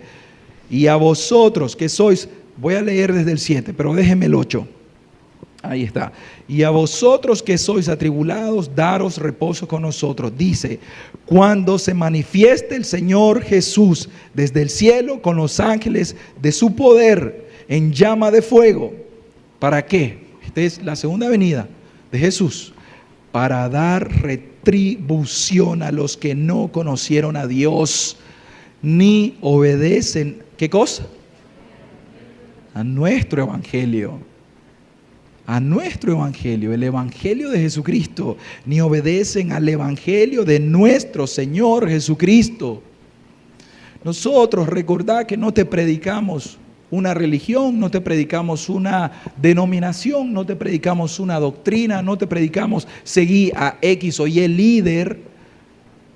y a vosotros que sois, voy a leer desde el 7, pero déjenme el 8. Ahí está. Y a vosotros que sois atribulados, daros reposo con nosotros. Dice, cuando se manifieste el Señor Jesús desde el cielo con los ángeles de su poder en llama de fuego. ¿Para qué? Esta es la segunda venida de Jesús. Para dar retribución a los que no conocieron a Dios, ni obedecen, ¿qué cosa? A nuestro evangelio. A nuestro evangelio, el evangelio de Jesucristo, ni obedecen al evangelio de nuestro Señor Jesucristo. Nosotros, recordad que no te predicamos una religión, no te predicamos una denominación, no te predicamos una doctrina, no te predicamos seguir a X o Y líder.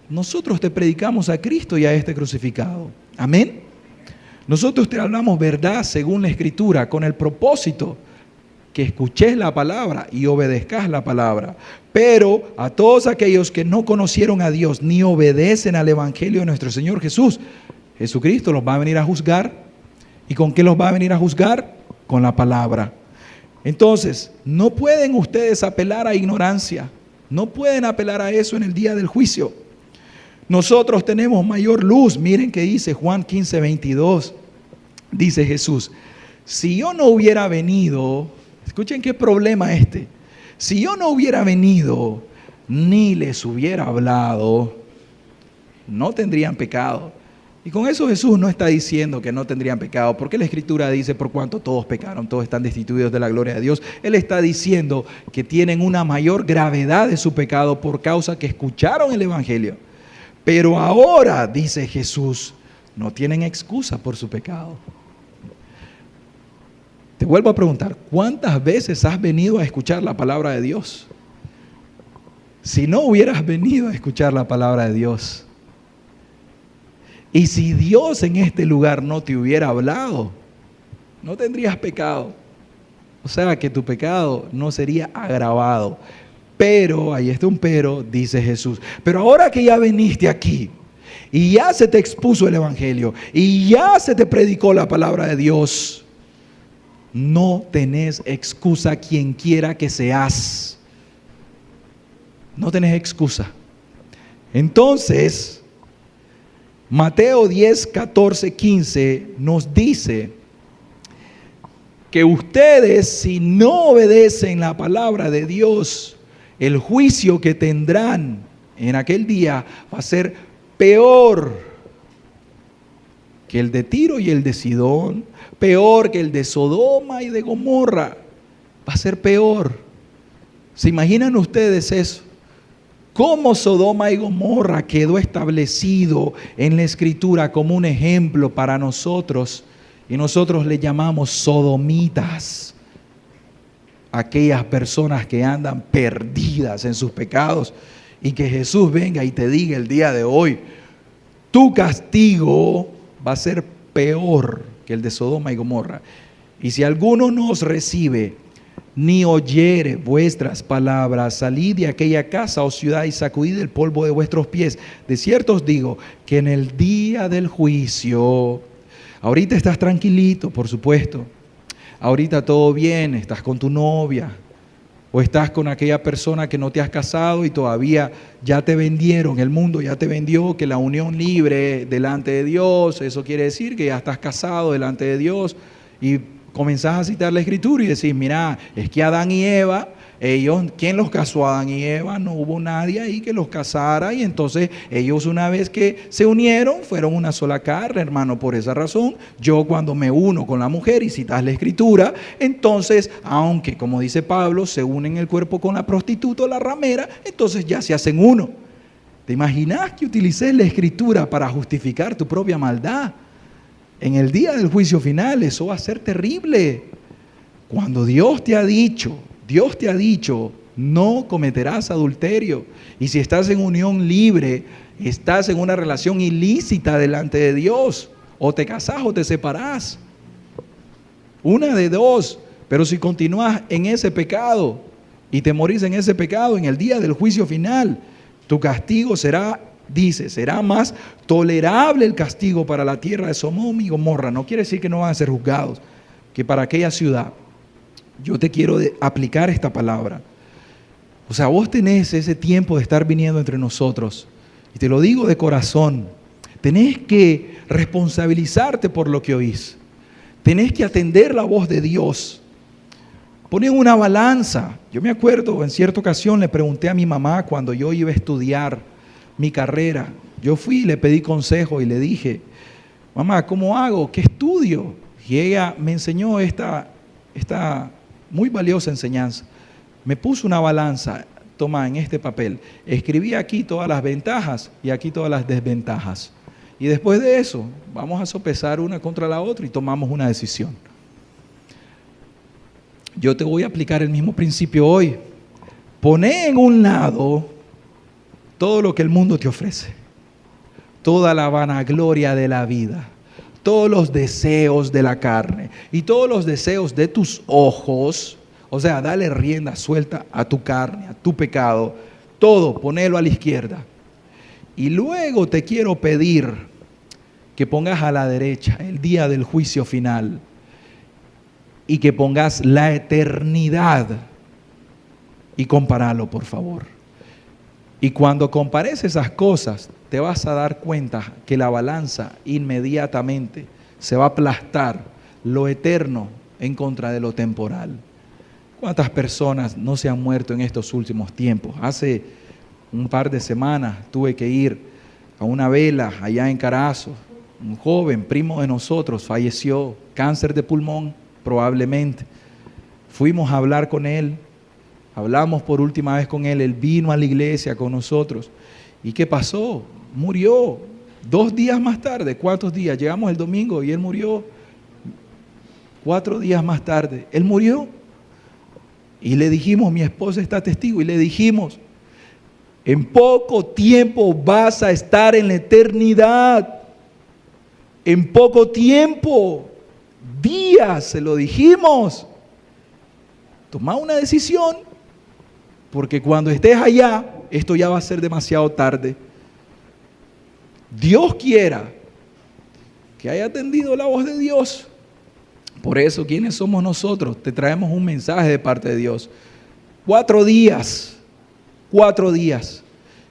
Nosotros te predicamos a Cristo y a este crucificado. Amén. Nosotros te hablamos verdad según la Escritura, con el propósito que escuches la palabra y obedezcas la palabra. Pero a todos aquellos que no conocieron a Dios ni obedecen al evangelio de nuestro Señor Jesús, Jesucristo los va a venir a juzgar. ¿Y con qué los va a venir a juzgar? Con la palabra. Entonces, no pueden ustedes apelar a ignorancia. No pueden apelar a eso en el día del juicio. Nosotros tenemos mayor luz. Miren que dice Juan 15:22. Dice Jesús, si yo no hubiera venido, escuchen qué problema este. Si yo no hubiera venido, ni les hubiera hablado, no tendrían pecado. Y con eso Jesús no está diciendo que no tendrían pecado, porque la Escritura dice, por cuanto todos pecaron, todos están destituidos de la gloria de Dios. Él está diciendo que tienen una mayor gravedad de su pecado por causa que escucharon el evangelio. Pero ahora, dice Jesús, no tienen excusa por su pecado. Te vuelvo a preguntar, ¿cuántas veces has venido a escuchar la palabra de Dios? Si no hubieras venido a escuchar la palabra de Dios, y si Dios en este lugar no te hubiera hablado, no tendrías pecado. O sea que tu pecado no sería agravado. Pero, ahí está un pero, dice Jesús. Pero ahora que ya viniste aquí, y ya se te expuso el evangelio, y ya se te predicó la palabra de Dios, no tenés excusa quien quiera que seas. No tenés excusa. Entonces, Mateo 10, 14, 15 nos dice que ustedes, si no obedecen la palabra de Dios, el juicio que tendrán en aquel día va a ser peor que el de Tiro y el de Sidón, peor que el de Sodoma y de Gomorra. Va a ser peor. ¿Se imaginan ustedes eso? Cómo Sodoma y Gomorra quedó establecido en la Escritura como un ejemplo para nosotros, y nosotros le llamamos sodomitas, aquellas personas que andan perdidas en sus pecados, y que Jesús venga y te diga el día de hoy, tu castigo va a ser peor que el de Sodoma y Gomorra. Y si alguno no os recibe, ni oyere vuestras palabras, salid de aquella casa o ciudad y sacudid el polvo de vuestros pies. De cierto os digo que en el día del juicio, ahorita estás tranquilito, por supuesto, ahorita todo bien, estás con tu novia, o estás con aquella persona que no te has casado y todavía ya te vendieron, el mundo ya te vendió que la unión libre delante de Dios, eso quiere decir que ya estás casado delante de Dios, y comenzás a citar la Escritura y decís, mira, es que Adán y Eva, ellos, ¿quién los casó a Adán y Eva? No hubo nadie ahí que los casara, y entonces ellos, una vez que se unieron, fueron una sola carne, hermano. Por esa razón, yo cuando me uno con la mujer y citas la Escritura, entonces, aunque como dice Pablo, se unen el cuerpo con la prostituta o la ramera, entonces ya se hacen uno. ¿Te imaginas que utilices la Escritura para justificar tu propia maldad? En el día del juicio final eso va a ser terrible. Cuando Dios te ha dicho, no cometerás adulterio. Y si estás en unión libre, estás en una relación ilícita delante de Dios. O te casás o te separás. Una de dos. Pero si continúas en ese pecado y te morís en ese pecado, en el día del juicio final, tu castigo será, dice, será más tolerable el castigo para la tierra de Sodoma y Gomorra. No quiere decir que no van a ser juzgados, que para aquella ciudad. yo te quiero aplicar esta palabra. O sea, vos tenés ese tiempo de estar viniendo entre nosotros. Y te lo digo de corazón. Tenés que responsabilizarte por lo que oís. Tenés que atender la voz de Dios. Poné una balanza. Yo me acuerdo, en cierta ocasión le pregunté a mi mamá cuando yo iba a estudiar mi carrera. Yo fui y le pedí consejo y le dije, mamá, ¿cómo hago? ¿Qué estudio? Y ella me enseñó esta muy valiosa enseñanza. Me puso una balanza, toma en este papel, escribí aquí todas las ventajas y aquí todas las desventajas. Y después de eso, vamos a sopesar una contra la otra y tomamos una decisión. Yo te voy a aplicar el mismo principio hoy. Poné en un lado todo lo que el mundo te ofrece, toda la vanagloria de la vida, todos los deseos de la carne y todos los deseos de tus ojos. O sea, dale rienda suelta a tu carne, a tu pecado, todo, ponelo a la izquierda. Y luego te quiero pedir que pongas a la derecha el día del juicio final y que pongas la eternidad y compáralo, por favor. Y cuando compares esas cosas, te vas a dar cuenta que la balanza inmediatamente se va a aplastar lo eterno en contra de lo temporal. ¿Cuántas personas no se han muerto en estos últimos tiempos? Hace un par de semanas tuve que ir a una vela allá en Carazo. Un joven, primo de nosotros, falleció, cáncer de pulmón probablemente. Fuimos a hablar con él, hablamos por última vez con él, él vino a la iglesia con nosotros. ¿Y qué pasó? Murió 2 días más tarde. ¿Cuántos días? Llegamos el domingo y él murió 4 días más tarde. Él murió. Y le dijimos, mi esposa está testigo, y le dijimos, en poco tiempo vas a estar en la eternidad. En poco tiempo, días, se lo dijimos. Toma una decisión, porque cuando estés allá, esto ya va a ser demasiado tarde. Dios quiera que haya atendido la voz de Dios. Por eso, ¿quiénes somos nosotros? Te traemos un mensaje de parte de Dios. 4 días.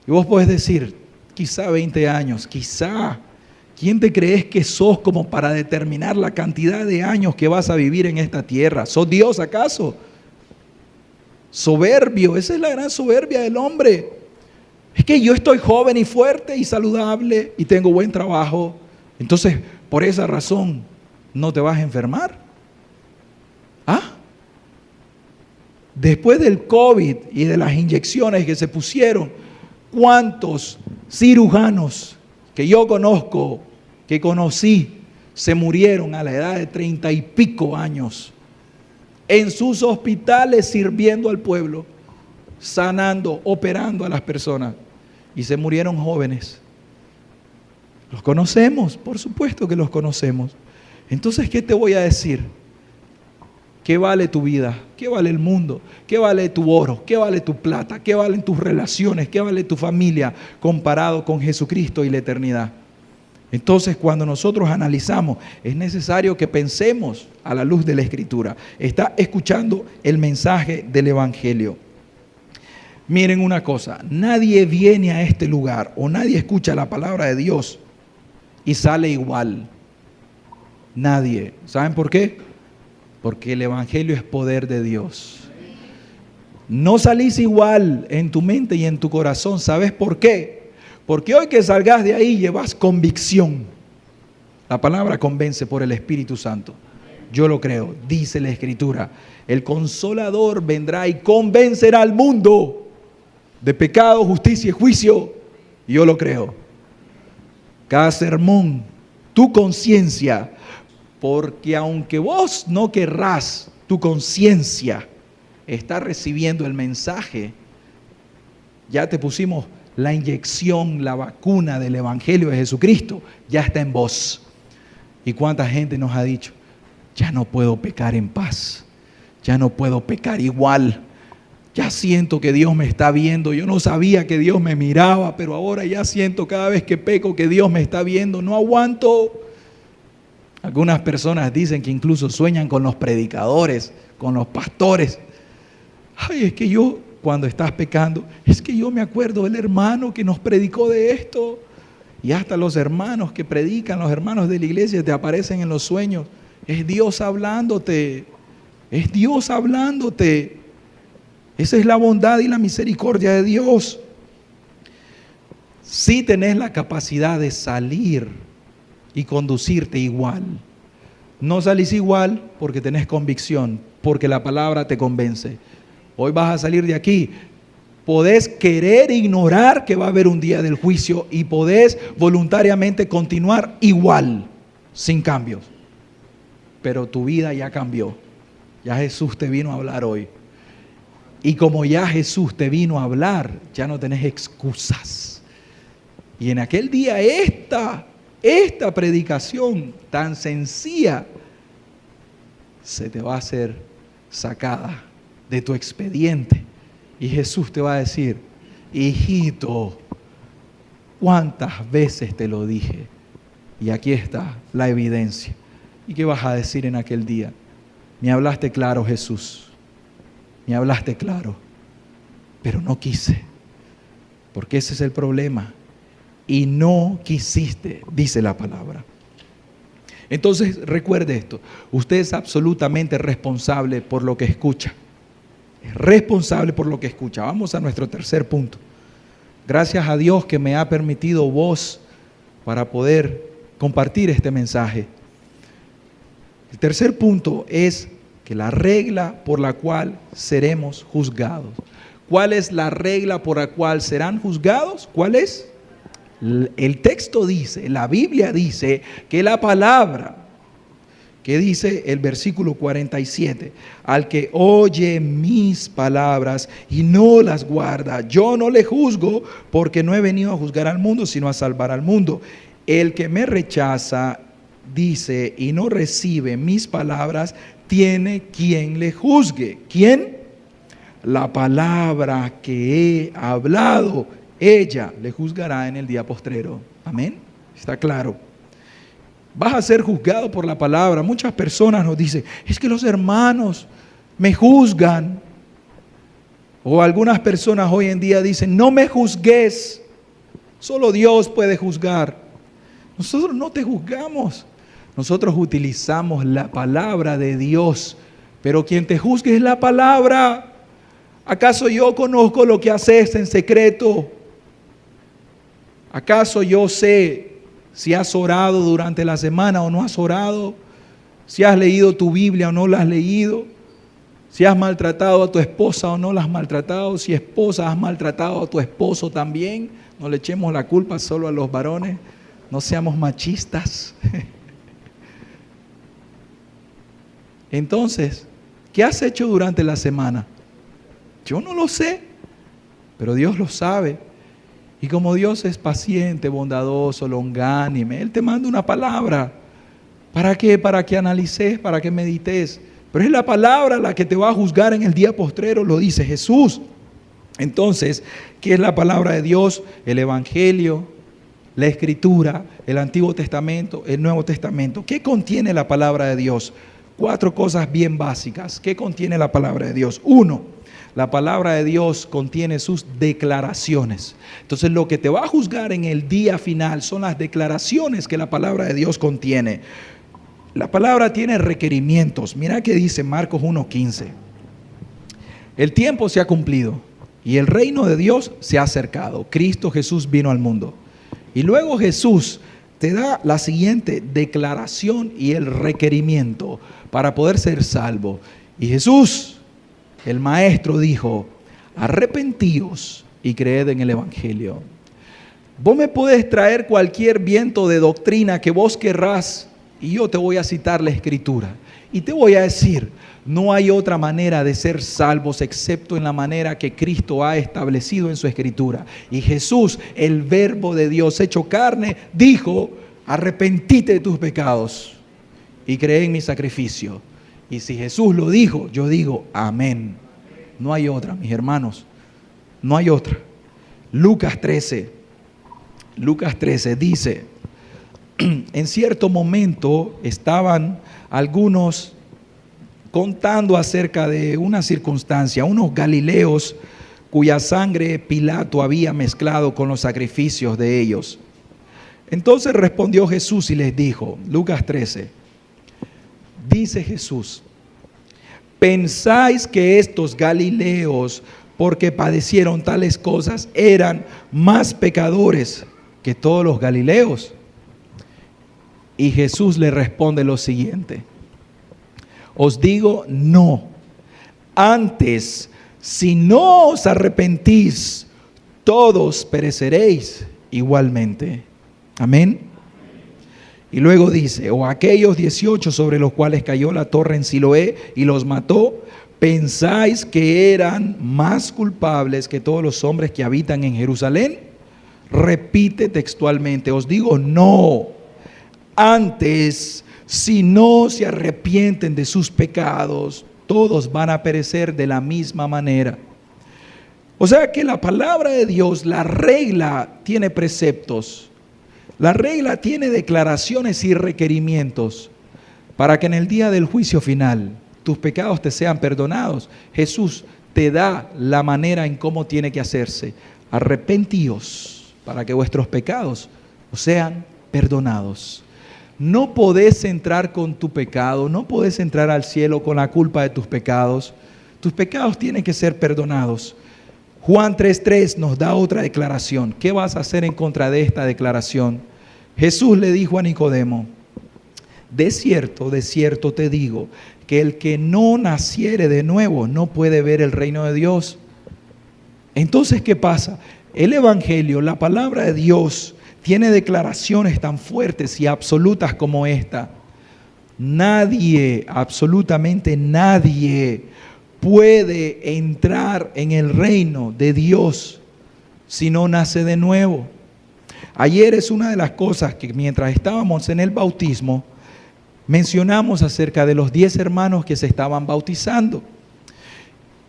Y vos podés decir, quizá 20 años, quizá. ¿Quién te crees que sos como para determinar la cantidad de años que vas a vivir en esta tierra? ¿Sos Dios acaso? Soberbio, esa es la gran soberbia del hombre. Es que yo estoy joven y fuerte y saludable y tengo buen trabajo. Entonces, por esa razón, ¿no te vas a enfermar? ¿Ah? Después del COVID y de las inyecciones que se pusieron, ¿cuántos cirujanos que yo conozco, que conocí, se murieron a la edad de 30 y pico años en sus hospitales sirviendo al pueblo, sanando, operando a las personas, y se murieron jóvenes? ¿Los conocemos? Por supuesto que los conocemos. Entonces, ¿qué te voy a decir? ¿Qué vale tu vida? ¿Qué vale el mundo? ¿Qué vale tu oro? ¿Qué vale tu plata? ¿Qué valen tus relaciones? ¿Qué vale tu familia comparado con Jesucristo y la eternidad? Entonces, cuando nosotros analizamos, es necesario que pensemos a la luz de la Escritura. Está escuchando el mensaje del Evangelio. Miren una cosa, nadie viene a este lugar o nadie escucha la palabra de Dios y sale igual. Nadie. ¿Saben por qué? Porque el Evangelio es poder de Dios. No salís igual en tu mente y en tu corazón. ¿Sabes por qué? Porque hoy que salgas de ahí llevas convicción. La palabra convence por el Espíritu Santo. Yo lo creo, dice la Escritura. El Consolador vendrá y convencerá al mundo de pecado, justicia y juicio. Yo lo creo. Cada sermón, tu conciencia, porque aunque vos no querrás, tu conciencia está recibiendo el mensaje. Ya te pusimos la inyección, la vacuna del Evangelio de Jesucristo, ya está en vos. ¿Y cuánta gente nos ha dicho? Ya no puedo pecar en paz, ya no puedo pecar igual, ya siento que Dios me está viendo, yo no sabía que Dios me miraba, pero ahora ya siento cada vez que peco que Dios me está viendo, no aguanto. Algunas personas dicen que incluso sueñan con los predicadores, con los pastores. Ay, es que yo, cuando estás pecando, es que yo me acuerdo del hermano que nos predicó de esto. Y hasta los hermanos que predican, los hermanos de la iglesia, te aparecen en los sueños. Es Dios hablándote. Es Dios hablándote. Esa es la bondad y la misericordia de Dios. Si tenés la capacidad de salir y conducirte igual. No salís igual porque tenés convicción, porque la palabra te convence. Hoy vas a salir de aquí. Podés querer ignorar que va a haber un día del juicio y podés voluntariamente continuar igual, sin cambios. Pero tu vida ya cambió. Ya Jesús te vino a hablar hoy. Y como ya Jesús te vino a hablar, ya no tenés excusas. Y en aquel día esta predicación tan sencilla se te va a hacer sacada de tu expediente. Y Jesús te va a decir, hijito, ¿cuántas veces te lo dije? Y aquí está la evidencia. ¿Y qué vas a decir en aquel día? Me hablaste claro, Jesús. Me hablaste claro. Pero no quise. Porque ese es el problema. Y no quisiste, dice la palabra. Entonces recuerde esto. Usted es absolutamente responsable por lo que escucha. Es responsable por lo que escucha. Vamos a nuestro tercer punto. Gracias a Dios que me ha permitido voz para poder compartir este mensaje. El tercer punto es que la regla por la cual seremos juzgados. ¿Cuál es la regla por la cual serán juzgados? ¿Cuál es? El texto dice, la Biblia dice que la palabra, que dice el versículo 47, al que oye mis palabras y no las guarda, yo no le juzgo porque no he venido a juzgar al mundo, sino a salvar al mundo. El que me rechaza, dice, y no recibe mis palabras, tiene quien le juzgue. ¿Quién? La palabra que he hablado, ella le juzgará en el día postrero. Amén. Está claro. Vas a ser juzgado por la palabra. Muchas personas nos dicen, es que los hermanos me juzgan. O algunas personas hoy en día dicen, no me juzgues. Solo Dios puede juzgar. Nosotros no te juzgamos. Nosotros utilizamos la palabra de Dios. Pero quien te juzgue es la palabra. ¿Acaso yo conozco lo que haces en secreto? ¿Acaso yo sé si has orado durante la semana o no has orado? Si has leído tu Biblia o no la has leído. Si has maltratado a tu esposa o no la has maltratado. Si esposa has maltratado a tu esposo también. No le echemos la culpa solo a los varones. No seamos machistas. Entonces, ¿qué has hecho durante la semana? Yo no lo sé, pero Dios lo sabe. Y como Dios es paciente, bondadoso, longánime, Él te manda una palabra. ¿Para qué? Para que analices, para que medites. Pero es la palabra la que te va a juzgar en el día postrero, lo dice Jesús. Entonces, ¿qué es la palabra de Dios? El Evangelio, la Escritura, el Antiguo Testamento, el Nuevo Testamento. ¿Qué contiene la palabra de Dios? 4 cosas bien básicas. ¿Qué contiene la palabra de Dios? 1, la palabra de Dios contiene sus declaraciones. Entonces lo que te va a juzgar en el día final son las declaraciones que la palabra de Dios contiene. La palabra tiene requerimientos. Mira que dice Marcos 1:15. El tiempo se ha cumplido y el reino de Dios se ha acercado. Cristo Jesús vino al mundo. Y luego Jesús te da la siguiente declaración y el requerimiento para poder ser salvo. Y Jesús, el Maestro, dijo, arrepentíos y creed en el Evangelio. Vos me podés traer cualquier viento de doctrina que vos querrás y yo te voy a citar la Escritura. Y te voy a decir, no hay otra manera de ser salvos excepto en la manera que Cristo ha establecido en su Escritura. Y Jesús, el Verbo de Dios hecho carne, dijo, arrepentite de tus pecados y cree en mi sacrificio. Y si Jesús lo dijo, yo digo, amén. No hay otra, mis hermanos, no hay otra. Lucas 13 dice, en cierto momento estaban algunos contando acerca de una circunstancia, unos galileos cuya sangre Pilato había mezclado con los sacrificios de ellos. Entonces respondió Jesús y les dijo, Lucas 13, dice Jesús, ¿pensáis que estos galileos, porque padecieron tales cosas, eran más pecadores que todos los galileos? Y Jesús le responde lo siguiente, os digo no, antes, si no os arrepentís, todos pereceréis igualmente. Amén. Y luego dice, o aquellos 18 sobre los cuales cayó la torre en Siloé y los mató, ¿pensáis que eran más culpables que todos los hombres que habitan en Jerusalén? Repite textualmente, os digo no, antes, si no se arrepienten de sus pecados, todos van a perecer de la misma manera. O sea que la palabra de Dios, la regla tiene preceptos, la regla tiene declaraciones y requerimientos para que en el día del juicio final tus pecados te sean perdonados. Jesús te da la manera en cómo tiene que hacerse. Arrepentíos para que vuestros pecados os sean perdonados. No podés entrar con tu pecado, no podés entrar al cielo con la culpa de tus pecados. Tus pecados tienen que ser perdonados. Juan 3:3 nos da otra declaración. ¿Qué vas a hacer en contra de esta declaración? Jesús le dijo a Nicodemo, de cierto te digo, que el que no naciere de nuevo no puede ver el reino de Dios. Entonces, ¿qué pasa? El Evangelio, la palabra de Dios, tiene declaraciones tan fuertes y absolutas como esta. Nadie, absolutamente nadie, puede entrar en el reino de Dios si no nace de nuevo. Ayer es una de las cosas que mientras estábamos en el bautismo, mencionamos acerca de los 10 hermanos que se estaban bautizando.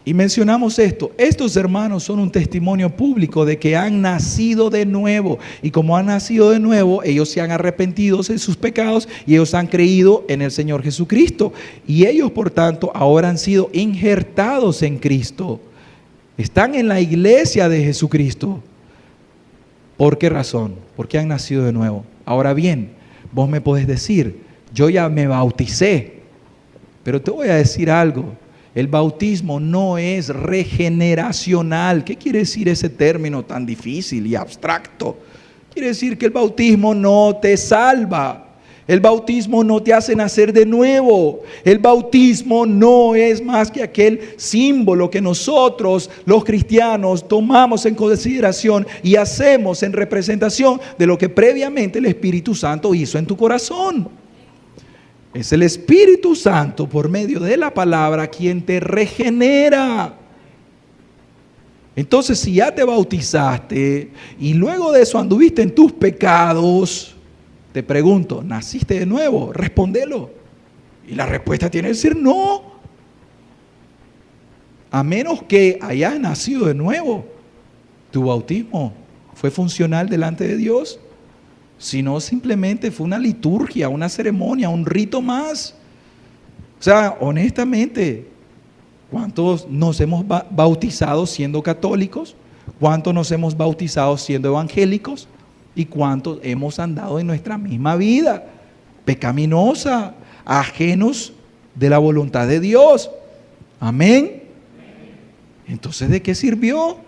Y mencionamos esto, estos hermanos son un testimonio público de que han nacido de nuevo. Y como han nacido de nuevo, ellos se han arrepentido de sus pecados y ellos han creído en el Señor Jesucristo. Y ellos, por tanto, ahora han sido injertados en Cristo. Están en la iglesia de Jesucristo. ¿Por qué razón? Porque han nacido de nuevo. Ahora bien, vos me podés decir, yo ya me bauticé, pero te voy a decir algo. El bautismo no es regeneracional. ¿Qué quiere decir ese término tan difícil y abstracto? Quiere decir que el bautismo no te salva. El bautismo no te hace nacer de nuevo. El bautismo no es más que aquel símbolo que nosotros, los cristianos, tomamos en consideración y hacemos en representación de lo que previamente el Espíritu Santo hizo en tu corazón. Es el Espíritu Santo por medio de la palabra quien te regenera. Entonces, si ya te bautizaste y luego de eso anduviste en tus pecados, te pregunto, ¿naciste de nuevo? Respóndelo. Y la respuesta tiene que ser no. A menos que hayas nacido de nuevo, tu bautismo fue funcional delante de Dios. Si no, simplemente fue una liturgia, una ceremonia, un rito más. O sea, honestamente, ¿cuántos nos hemos bautizado siendo católicos? ¿Cuántos nos hemos bautizado siendo evangélicos? ¿Y cuántos hemos andado en nuestra misma vida pecaminosa, ajenos de la voluntad de Dios? Amén. Entonces, ¿de qué sirvió?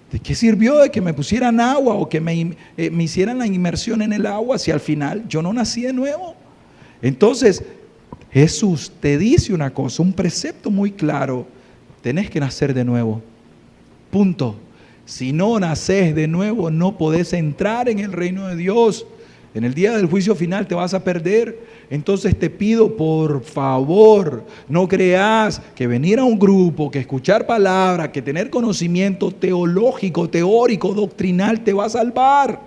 ¿De qué sirvió de que me pusieran agua o que me hicieran la inmersión en el agua si al final yo no nací de nuevo? Entonces, Jesús te dice una cosa, un precepto muy claro. Tenés que nacer de nuevo. Punto. Si no nacés de nuevo, no podés entrar en el reino de Dios. En el día del juicio final te vas a perder. Entonces te pido, por favor, no creas que venir a un grupo, que escuchar palabras, que tener conocimiento teológico, teórico, doctrinal te va a salvar.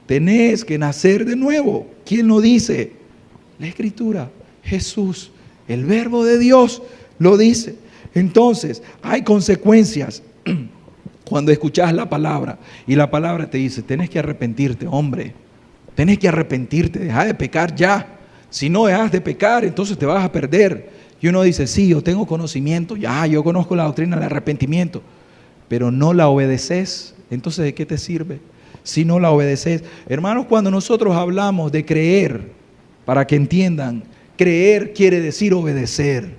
Tenés que nacer de nuevo. ¿Quién lo dice? La Escritura, Jesús, el Verbo de Dios lo dice. Entonces, hay consecuencias. Cuando escuchas la palabra y la palabra te dice, tenés que arrepentirte, hombre. Tenés que arrepentirte, deja de pecar ya. Si no dejas de pecar, entonces te vas a perder. Y uno dice, sí, yo tengo conocimiento, ya, yo conozco la doctrina del arrepentimiento, pero no la obedeces, entonces ¿de qué te sirve? Si no la obedeces. Hermanos, cuando nosotros hablamos de creer, para que entiendan, creer quiere decir obedecer.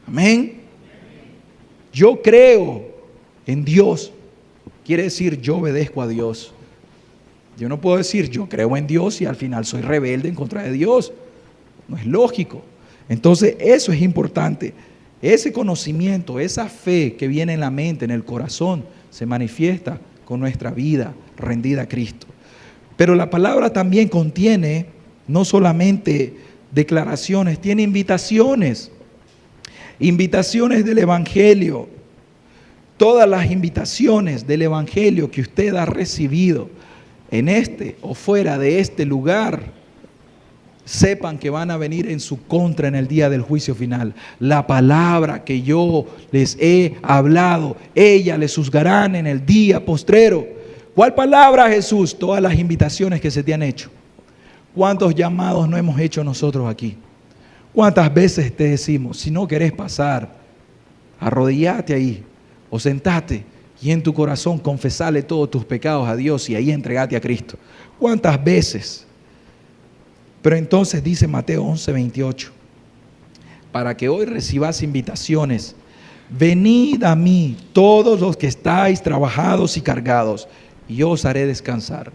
Amén. Yo creo en Dios, quiere decir yo obedezco a Dios. Yo no puedo decir yo creo en Dios y al final soy rebelde en contra de Dios. No es lógico. Entonces eso es importante. Ese conocimiento, esa fe que viene en la mente, en el corazón, se manifiesta con nuestra vida rendida a Cristo. Pero la palabra también contiene no solamente declaraciones, tiene invitaciones. Invitaciones del Evangelio. Todas las invitaciones del Evangelio que usted ha recibido en este o fuera de este lugar, sepan que van a venir en su contra en el día del juicio final. La palabra que yo les he hablado, ella les juzgarán en el día postrero. ¿Cuál palabra, Jesús? Todas las invitaciones que se te han hecho. ¿Cuántos llamados no hemos hecho nosotros aquí? ¿Cuántas veces te decimos, si no querés pasar, arrodillate ahí o sentate y en tu corazón confesale todos tus pecados a Dios y ahí entregate a Cristo? ¿Cuántas veces? Pero entonces dice Mateo 11:28, para que hoy recibas invitaciones, venid a mí todos los que estáis trabajados y cargados, y yo os haré descansar.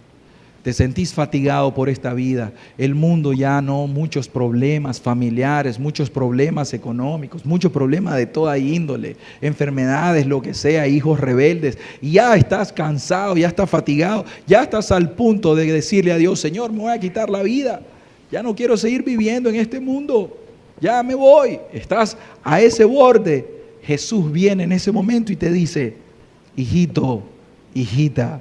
Te sentís fatigado por esta vida, el mundo ya no, muchos problemas familiares, muchos problemas económicos, muchos problemas de toda índole, enfermedades, lo que sea, hijos rebeldes, y ya estás cansado, ya estás fatigado, ya estás al punto de decirle a Dios, Señor, me voy a quitar la vida, ya no quiero seguir viviendo en este mundo, ya me voy, estás a ese borde. Jesús viene en ese momento y te dice, hijito, hijita,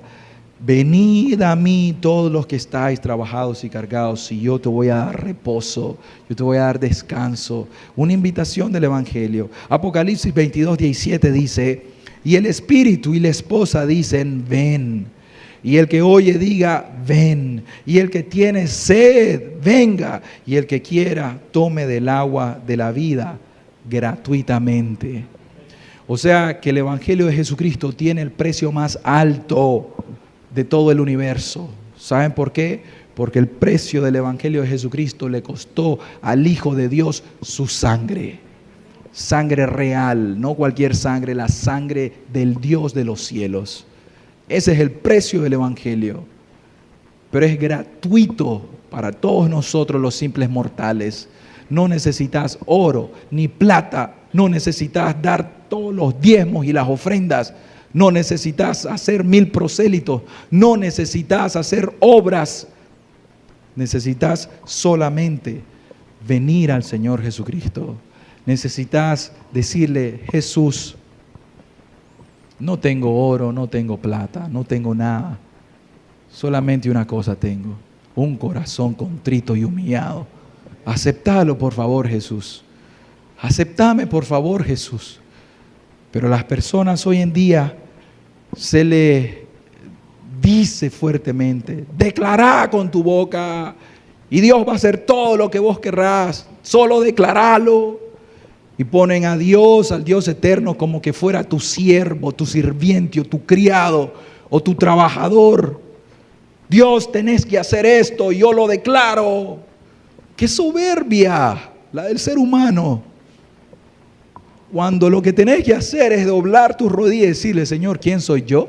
venid a mí todos los que estáis trabajados y cargados y yo te voy a dar reposo, yo te voy a dar descanso. Una invitación del Evangelio. Apocalipsis 22:17 dice, y el Espíritu y la esposa dicen, ven. Y el que oye diga, ven. Y el que tiene sed, venga. Y el que quiera, tome del agua de la vida gratuitamente. O sea que el Evangelio de Jesucristo tiene el precio más alto de todo el universo. ¿Saben por qué? Porque el precio del Evangelio de Jesucristo le costó al Hijo de Dios su sangre. Sangre real, no cualquier sangre, la sangre del Dios de los cielos. Ese es el precio del Evangelio. Pero es gratuito para todos nosotros los simples mortales. No necesitas oro ni plata, no necesitas dar todos los diezmos y las ofrendas. No necesitas hacer 1000 prosélitos, no necesitas hacer obras, necesitas solamente venir al Señor Jesucristo. Necesitas decirle, Jesús, no tengo oro, no tengo plata, no tengo nada, solamente una cosa tengo, un corazón contrito y humillado. Aceptalo por favor, Jesús. Aceptame por favor, Jesús. Pero las personas hoy en día se le dice fuertemente, declará con tu boca y Dios va a hacer todo lo que vos querrás, solo declaralo. Y ponen a Dios, al Dios eterno, como que fuera tu siervo, tu sirviente, o tu criado, o tu trabajador. Dios, tenés que hacer esto, y yo lo declaro. ¡Qué soberbia la del ser humano! Cuando lo que tenés que hacer es doblar tus rodillas y decirle, Señor, ¿quién soy yo?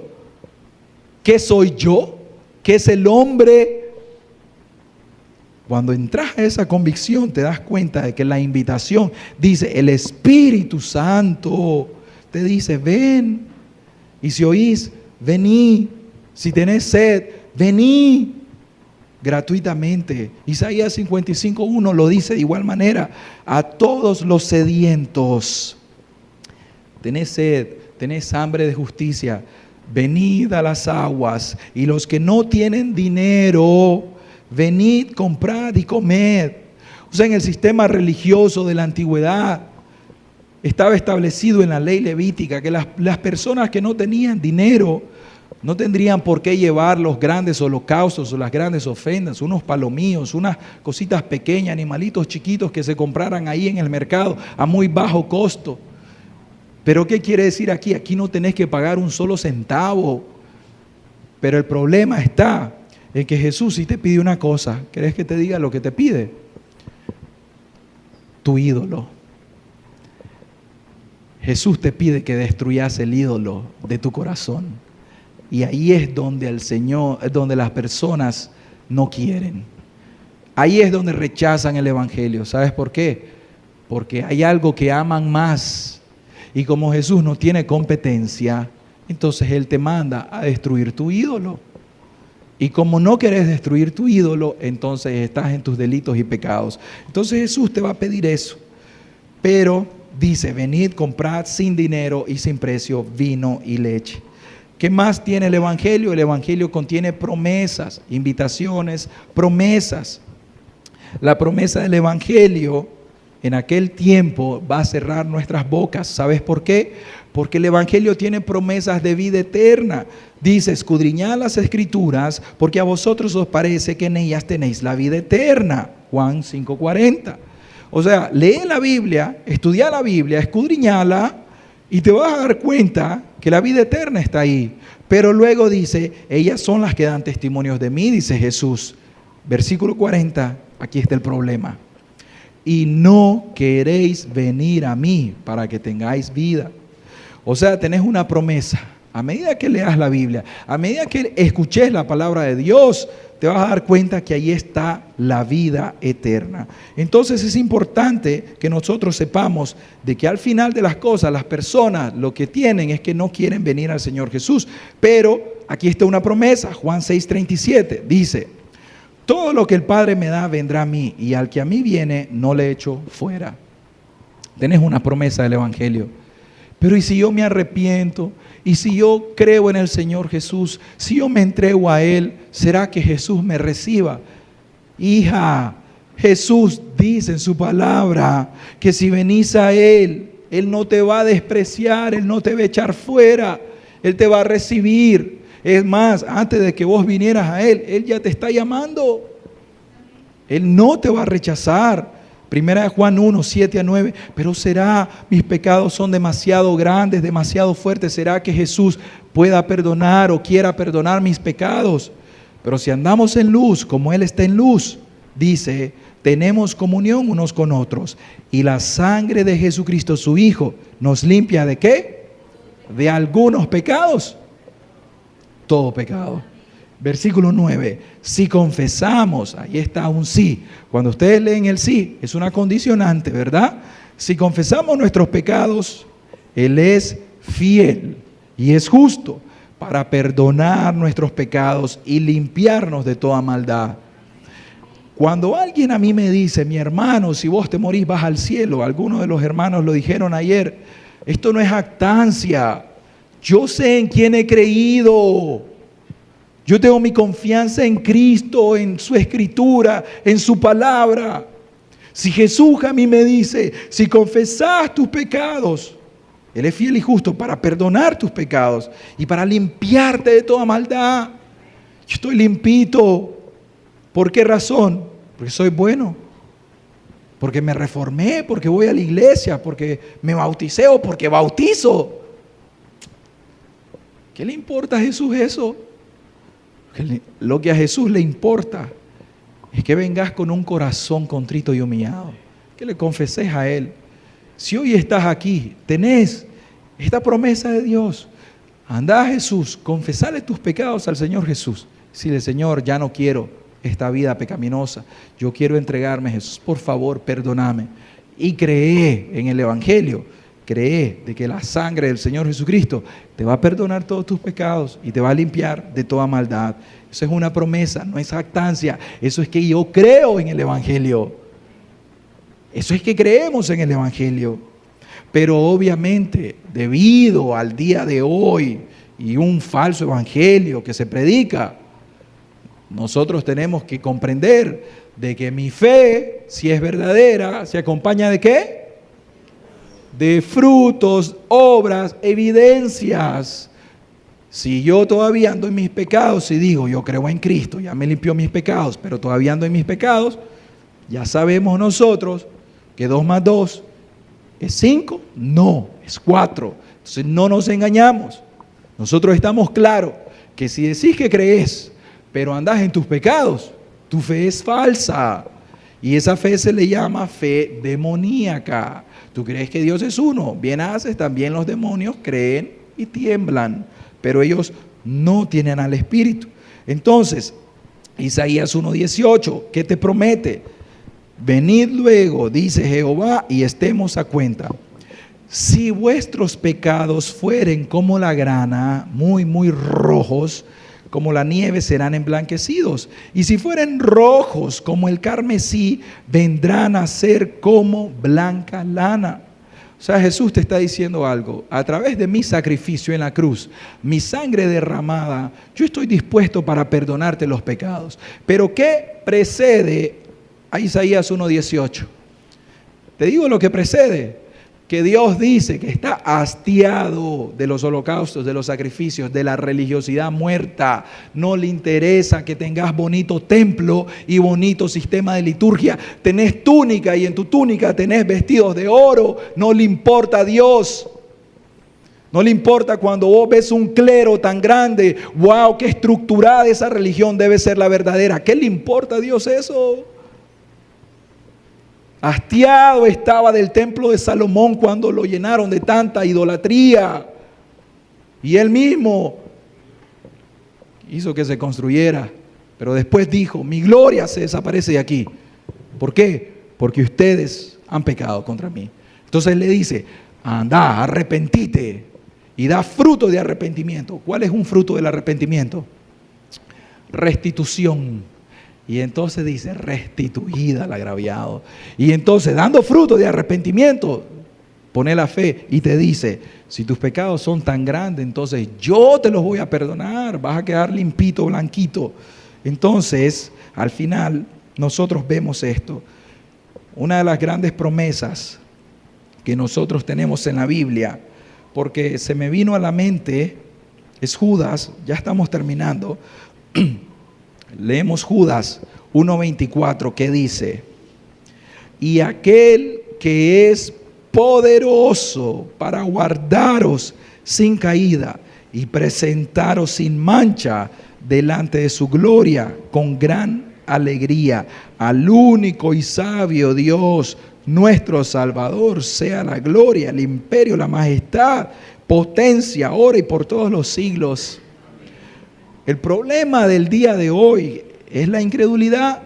¿Qué soy yo? ¿Qué es el hombre? Cuando entras a esa convicción te das cuenta de que la invitación dice, el Espíritu Santo te dice, ven. Y si oís, vení. Si tenés sed, vení gratuitamente. Isaías 55:1 lo dice de igual manera, a todos los sedientos. Tenés sed, tenés hambre de justicia, venid a las aguas. Y los que no tienen dinero, venid, comprad y comed. O sea, en el sistema religioso de la antigüedad, estaba establecido en la ley levítica que las personas que no tenían dinero no tendrían por qué llevar los grandes holocaustos o las grandes ofrendas, unos palomillos, unas cositas pequeñas, animalitos chiquitos que se compraran ahí en el mercado a muy bajo costo. Pero ¿qué quiere decir aquí? Aquí no tenés que pagar un solo centavo. Pero el problema está en que Jesús sí te pide una cosa. ¿Querés que te diga lo que te pide? Tu ídolo. Jesús te pide que destruyas el ídolo de tu corazón. Y ahí es donde el Señor, donde las personas no quieren. Ahí es donde rechazan el Evangelio. ¿Sabes por qué? Porque hay algo que aman más. Y como Jesús no tiene competencia, entonces Él te manda a destruir tu ídolo. Y como no querés destruir tu ídolo, entonces estás en tus delitos y pecados. Entonces Jesús te va a pedir eso. Pero dice, venid, comprad sin dinero y sin precio vino y leche. ¿Qué más tiene el Evangelio? El Evangelio contiene promesas, invitaciones, promesas. La promesa del Evangelio en aquel tiempo va a cerrar nuestras bocas. ¿Sabes por qué? Porque el Evangelio tiene promesas de vida eterna. Dice, escudriñad las Escrituras, porque a vosotros os parece que en ellas tenéis la vida eterna. Juan 5:40. O sea, lee la Biblia, estudia la Biblia, escudriñala, y te vas a dar cuenta que la vida eterna está ahí. Pero luego dice, ellas son las que dan testimonios de mí, dice Jesús. Versículo 40, aquí está el problema. Y no queréis venir a mí para que tengáis vida. O sea, tenés una promesa. A medida que leas la Biblia, a medida que escuches la palabra de Dios, te vas a dar cuenta que ahí está la vida eterna. Entonces es importante que nosotros sepamos de que al final de las cosas, las personas lo que tienen es que no quieren venir al Señor Jesús. Pero aquí está una promesa, Juan 6:37, dice, todo lo que el Padre me da vendrá a mí, y al que a mí viene no le echo fuera. Tenés una promesa del Evangelio. Pero ¿y si yo me arrepiento? ¿Y si yo creo en el Señor Jesús? Si yo me entrego a Él, ¿será que Jesús me reciba? Hija, Jesús dice en su palabra que si venís a Él, Él no te va a despreciar, Él no te va a echar fuera, Él te va a recibir. Es más, antes de que vos vinieras a Él, Él ya te está llamando. Él no te va a rechazar. Primera de Juan 1, 7-9, pero será, mis pecados son demasiado grandes, demasiado fuertes, ¿será que Jesús pueda perdonar o quiera perdonar mis pecados? Pero si andamos en luz, como Él está en luz, dice, tenemos comunión unos con otros, y la sangre de Jesucristo, su Hijo, nos limpia ¿de qué? De algunos pecados, todo pecado. Versículo 9, si confesamos, ahí está un sí. Cuando ustedes leen el sí, es una condicionante, ¿verdad? Si confesamos nuestros pecados, Él es fiel y es justo para perdonar nuestros pecados y limpiarnos de toda maldad. Cuando alguien a mí me dice, mi hermano, si vos te morís vas al cielo, algunos de los hermanos lo dijeron ayer, esto no es jactancia, yo sé en quién he creído. Yo tengo mi confianza en Cristo, en su Escritura, en su palabra. Si Jesús a mí me dice, si confesás tus pecados, Él es fiel y justo para perdonar tus pecados y para limpiarte de toda maldad. Yo estoy limpito. ¿Por qué razón? Porque soy bueno. Porque me reformé, porque voy a la iglesia, porque me bauticé o porque bautizo. ¿Qué le importa a Jesús eso? Lo que a Jesús le importa es que vengas con un corazón contrito y humillado, que le confeses a Él. Si hoy estás aquí, tenés esta promesa de Dios, anda a Jesús, confesale tus pecados al Señor Jesús. Dile, Señor, ya no quiero esta vida pecaminosa, yo quiero entregarme a Jesús, por favor, perdóname. Y cree en el Evangelio. Cree de que la sangre del Señor Jesucristo te va a perdonar todos tus pecados y te va a limpiar de toda maldad. Eso es una promesa, no es jactancia. Eso es que yo creo en el Evangelio. Eso es que creemos en el Evangelio. Pero obviamente, debido al día de hoy y un falso evangelio que se predica, nosotros tenemos que comprender de que mi fe, si es verdadera, se acompaña ¿de qué? de frutos, obras, evidencias. Si yo todavía ando en mis pecados y digo, yo creo en Cristo, ya me limpió mis pecados, pero todavía ando en mis pecados, ya sabemos nosotros que 2 más 2 es 5, no, es 4. Entonces no nos engañamos. Nosotros estamos claros que si decís que crees, pero andás en tus pecados, tu fe es falsa. Y esa fe se le llama fe demoníaca. Tú crees que Dios es uno, bien haces, también los demonios creen y tiemblan, pero ellos no tienen al Espíritu. Entonces, Isaías 1:18, ¿qué te promete? Venid luego, dice Jehová, y estemos a cuenta. Si vuestros pecados fueren como la grana, muy, muy rojos, como la nieve serán emblanquecidos. Y si fueren rojos como el carmesí, vendrán a ser como blanca lana. O sea, Jesús te está diciendo algo. A través de mi sacrificio en la cruz, mi sangre derramada, yo estoy dispuesto para perdonarte los pecados. Pero ¿qué precede a Isaías 1:18? Te digo lo que precede. Que Dios dice que está hastiado de los holocaustos, de los sacrificios, de la religiosidad muerta. No le interesa que tengas bonito templo y bonito sistema de liturgia. Tenés túnica y en tu túnica tenés vestidos de oro. No le importa a Dios. No le importa cuando vos ves un clero tan grande. ¡Wow! ¡Qué estructurada esa religión debe ser la verdadera! ¿Qué le importa a Dios eso? Hastiado estaba del templo de Salomón cuando lo llenaron de tanta idolatría. Y él mismo hizo que se construyera. Pero después dijo, mi gloria se desaparece de aquí. ¿Por qué? Porque ustedes han pecado contra mí. Entonces le dice, anda, arrepentite y da fruto de arrepentimiento. ¿Cuál es un fruto del arrepentimiento? Restitución. Y entonces dice, restituida al agraviado. Y entonces, dando fruto de arrepentimiento, pone la fe y te dice, si tus pecados son tan grandes, entonces yo te los voy a perdonar, vas a quedar limpito, blanquito. Entonces, al final, nosotros vemos esto. Una de las grandes promesas que nosotros tenemos en la Biblia, porque se me vino a la mente, es Judas, ya estamos terminando. Leemos Judas 1:24 que dice, y aquel que es poderoso para guardaros sin caída y presentaros sin mancha delante de su gloria con gran alegría, al único y sabio Dios, nuestro Salvador, sea la gloria, el imperio, la majestad, potencia, ahora y por todos los siglos. El problema del día de hoy es la incredulidad,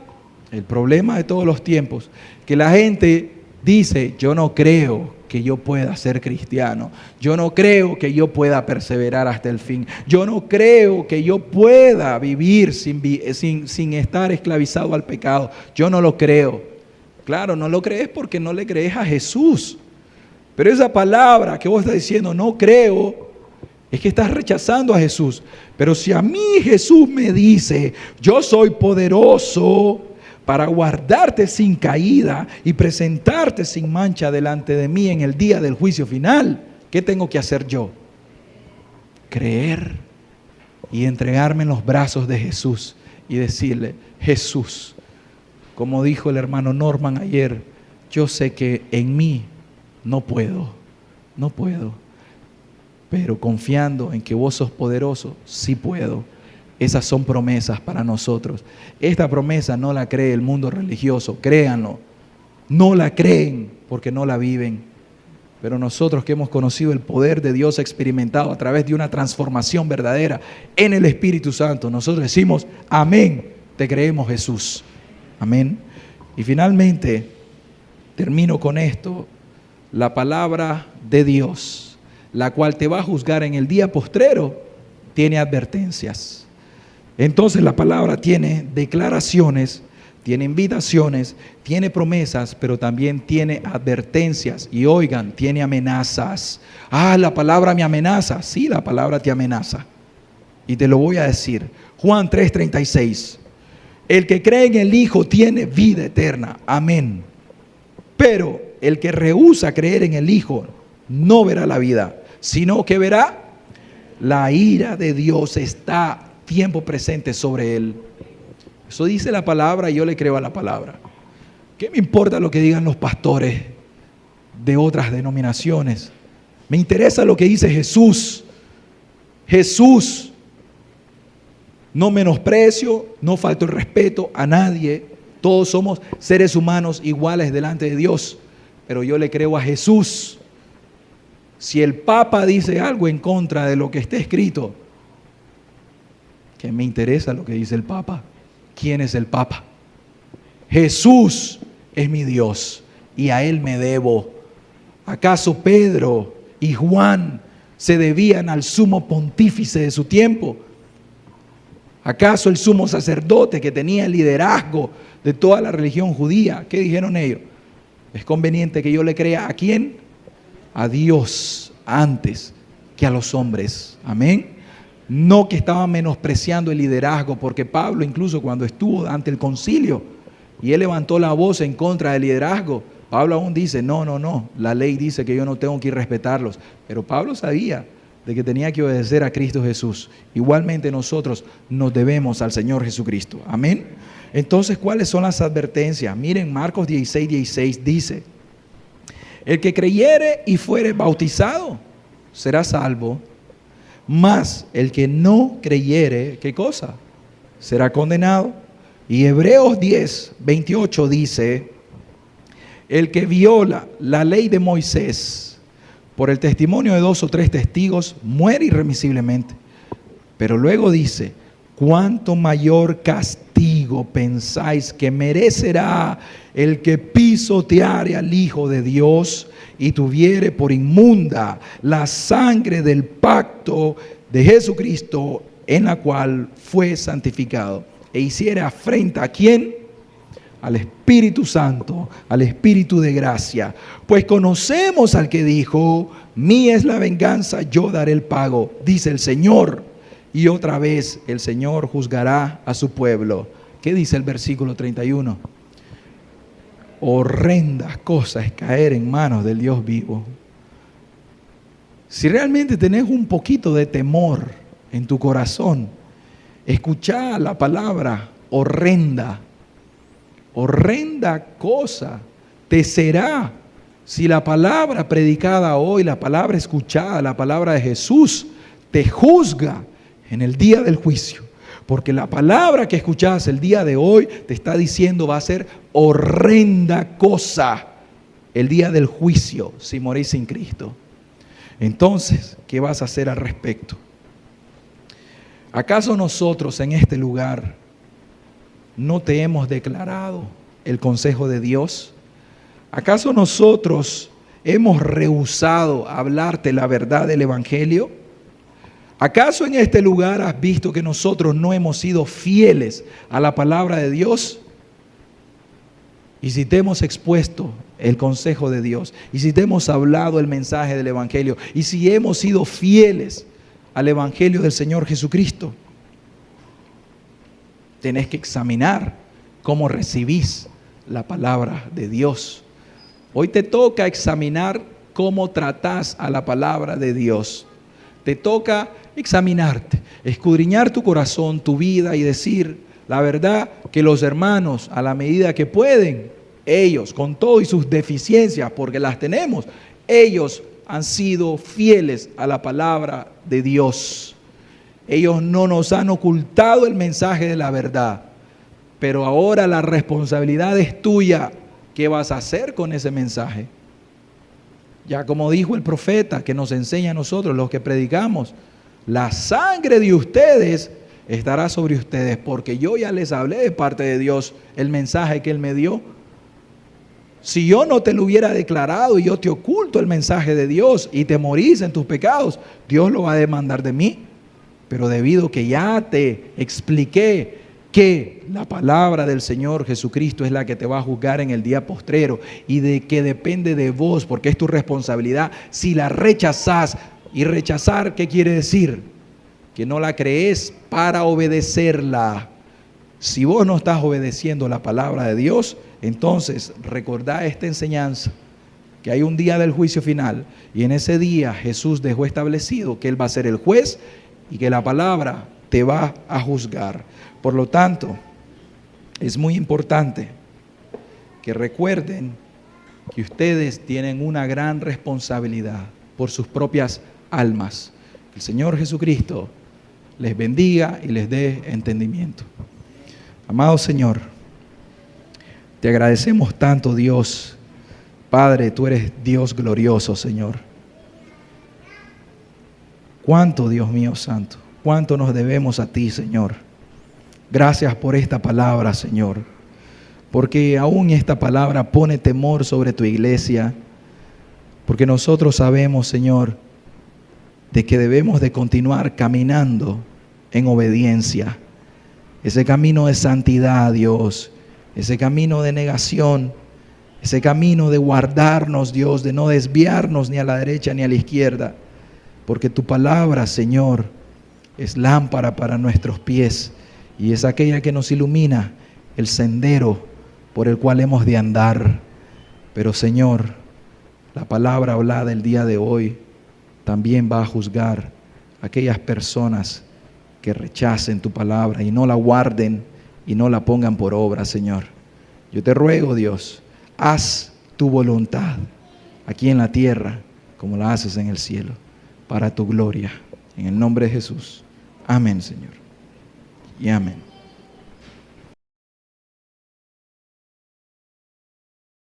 el problema de todos los tiempos, que la gente dice, yo no creo que yo pueda ser cristiano, yo no creo que yo pueda perseverar hasta el fin, yo no creo que yo pueda vivir sin estar esclavizado al pecado, yo no lo creo. Claro, no lo crees porque no le crees a Jesús, pero esa palabra que vos estás diciendo, no creo, es que estás rechazando a Jesús. Pero si a mí Jesús me dice, yo soy poderoso para guardarte sin caída y presentarte sin mancha delante de mí en el día del juicio final, ¿qué tengo que hacer yo? Creer y entregarme en los brazos de Jesús y decirle, Jesús, como dijo el hermano Norman ayer, yo sé que en mí no puedo, pero confiando en que vos sos poderoso, sí puedo. Esas son promesas para nosotros. Esta promesa no la cree el mundo religioso, créanlo. No la creen porque no la viven. Pero nosotros que hemos conocido el poder de Dios experimentado a través de una transformación verdadera en el Espíritu Santo, nosotros decimos, amén, te creemos Jesús. Amén. Y finalmente, termino con esto, la palabra de Dios, la cual te va a juzgar en el día postrero, tiene advertencias. Entonces la palabra tiene declaraciones, tiene invitaciones, tiene promesas, pero también tiene advertencias. Y oigan, tiene amenazas. Ah, la palabra me amenaza. Sí, la palabra te amenaza. Y te lo voy a decir. Juan 3:36. El que cree en el Hijo tiene vida eterna. Amén. Pero el que rehúsa creer en el Hijo no verá la vida, sino que verá la ira de Dios está tiempo presente sobre él. Eso dice la palabra y yo le creo a la palabra. ¿Qué me importa lo que digan los pastores de otras denominaciones? Me interesa lo que dice Jesús. Jesús, no menosprecio, no falto el respeto a nadie. Todos somos seres humanos iguales delante de Dios. Pero yo le creo a Jesús. Si el Papa dice algo en contra de lo que esté escrito, ¿qué me interesa lo que dice el Papa? ¿Quién es el Papa? Jesús es mi Dios y a Él me debo. ¿Acaso Pedro y Juan se debían al sumo pontífice de su tiempo? ¿Acaso el sumo sacerdote que tenía el liderazgo de toda la religión judía? ¿Qué dijeron ellos? Es conveniente que yo le crea ¿a quién? A Dios antes que a los hombres. Amén. No que estaban menospreciando el liderazgo, porque Pablo incluso cuando estuvo ante el concilio y él levantó la voz en contra del liderazgo, Pablo aún dice, no, la ley dice que yo no tengo que ir respetarlos. Pero Pablo sabía de que tenía que obedecer a Cristo Jesús. Igualmente nosotros nos debemos al Señor Jesucristo. Amén. Entonces, ¿cuáles son las advertencias? Miren, Marcos 16 dice, el que creyere y fuere bautizado será salvo, mas el que no creyere, ¿qué cosa? Será condenado. Y Hebreos 10:28 dice, el que viola la ley de Moisés por el testimonio de 2 o 3 testigos muere irremisiblemente. Pero luego dice, ¿cuánto mayor castigo pensáis que merecerá el que pisoteare al Hijo de Dios y tuviere por inmunda la sangre del pacto de Jesucristo en la cual fue santificado? E hiciere afrenta ¿a quién? Al Espíritu Santo, al Espíritu de gracia. Pues conocemos al que dijo, mía es la venganza, yo daré el pago, dice el Señor. Y otra vez el Señor juzgará a su pueblo. ¿Qué dice el versículo 31? Horrenda cosa es caer en manos del Dios vivo. Si realmente tenés un poquito de temor en tu corazón, escuchá la palabra horrenda. Horrenda cosa te será si la palabra predicada hoy, la palabra escuchada, la palabra de Jesús te juzga en el día del juicio. Porque la palabra que escuchás el día de hoy te está diciendo va a ser horrenda cosa el día del juicio si morís sin Cristo. Entonces, ¿qué vas a hacer al respecto? ¿Acaso nosotros en este lugar no te hemos declarado el consejo de Dios? ¿Acaso nosotros hemos rehusado hablarte la verdad del Evangelio? ¿Acaso en este lugar has visto que nosotros no hemos sido fieles a la palabra de Dios? Y si te hemos expuesto el consejo de Dios, y si te hemos hablado el mensaje del Evangelio, y si hemos sido fieles al Evangelio del Señor Jesucristo, tenés que examinar cómo recibís la palabra de Dios. Hoy te toca examinar cómo tratás a la palabra de Dios. Te toca examinarte, escudriñar tu corazón, tu vida y decir la verdad que los hermanos a la medida que pueden, ellos con todo y sus deficiencias, porque las tenemos, ellos han sido fieles a la palabra de Dios. Ellos no nos han ocultado el mensaje de la verdad, pero ahora la responsabilidad es tuya. ¿Qué vas a hacer con ese mensaje? Ya como dijo el profeta que nos enseña a nosotros, los que predicamos, la sangre de ustedes estará sobre ustedes, porque yo ya les hablé de parte de Dios el mensaje que Él me dio. Si yo no te lo hubiera declarado y yo te oculto el mensaje de Dios y te morís en tus pecados, Dios lo va a demandar de mí. Pero debido que ya te expliqué que la palabra del Señor Jesucristo es la que te va a juzgar en el día postrero y de que depende de vos, porque es tu responsabilidad, si la rechazás. Y rechazar, ¿qué quiere decir? Que no la crees para obedecerla. Si vos no estás obedeciendo la palabra de Dios, entonces recordá esta enseñanza. que hay un día del juicio final, y en ese día Jesús dejó establecido que Él va a ser el juez y que la palabra te va a juzgar. Por lo tanto, es muy importante que recuerden que ustedes tienen una gran responsabilidad por sus propias almas. El Señor Jesucristo les bendiga y les dé entendimiento. Amado Señor, te agradecemos tanto, Dios. Padre, tú eres Dios glorioso, Señor. Cuánto, Dios mío santo, cuánto nos debemos a ti, Señor. Gracias por esta palabra, Señor, porque aún esta palabra pone temor sobre tu iglesia, porque nosotros sabemos, Señor, de que debemos de continuar caminando en obediencia. Ese camino de santidad, Dios, ese camino de negación, ese camino de guardarnos, Dios, de no desviarnos ni a la derecha ni a la izquierda, porque tu palabra, Señor, es lámpara para nuestros pies y es aquella que nos ilumina el sendero por el cual hemos de andar. Pero, Señor, la palabra hablada el día de hoy también va a juzgar a aquellas personas que rechacen tu palabra y no la guarden y no la pongan por obra, Señor. Yo te ruego, Dios, haz tu voluntad aquí en la tierra como la haces en el cielo, para tu gloria. En el nombre de Jesús. Amén, Señor. Y amén.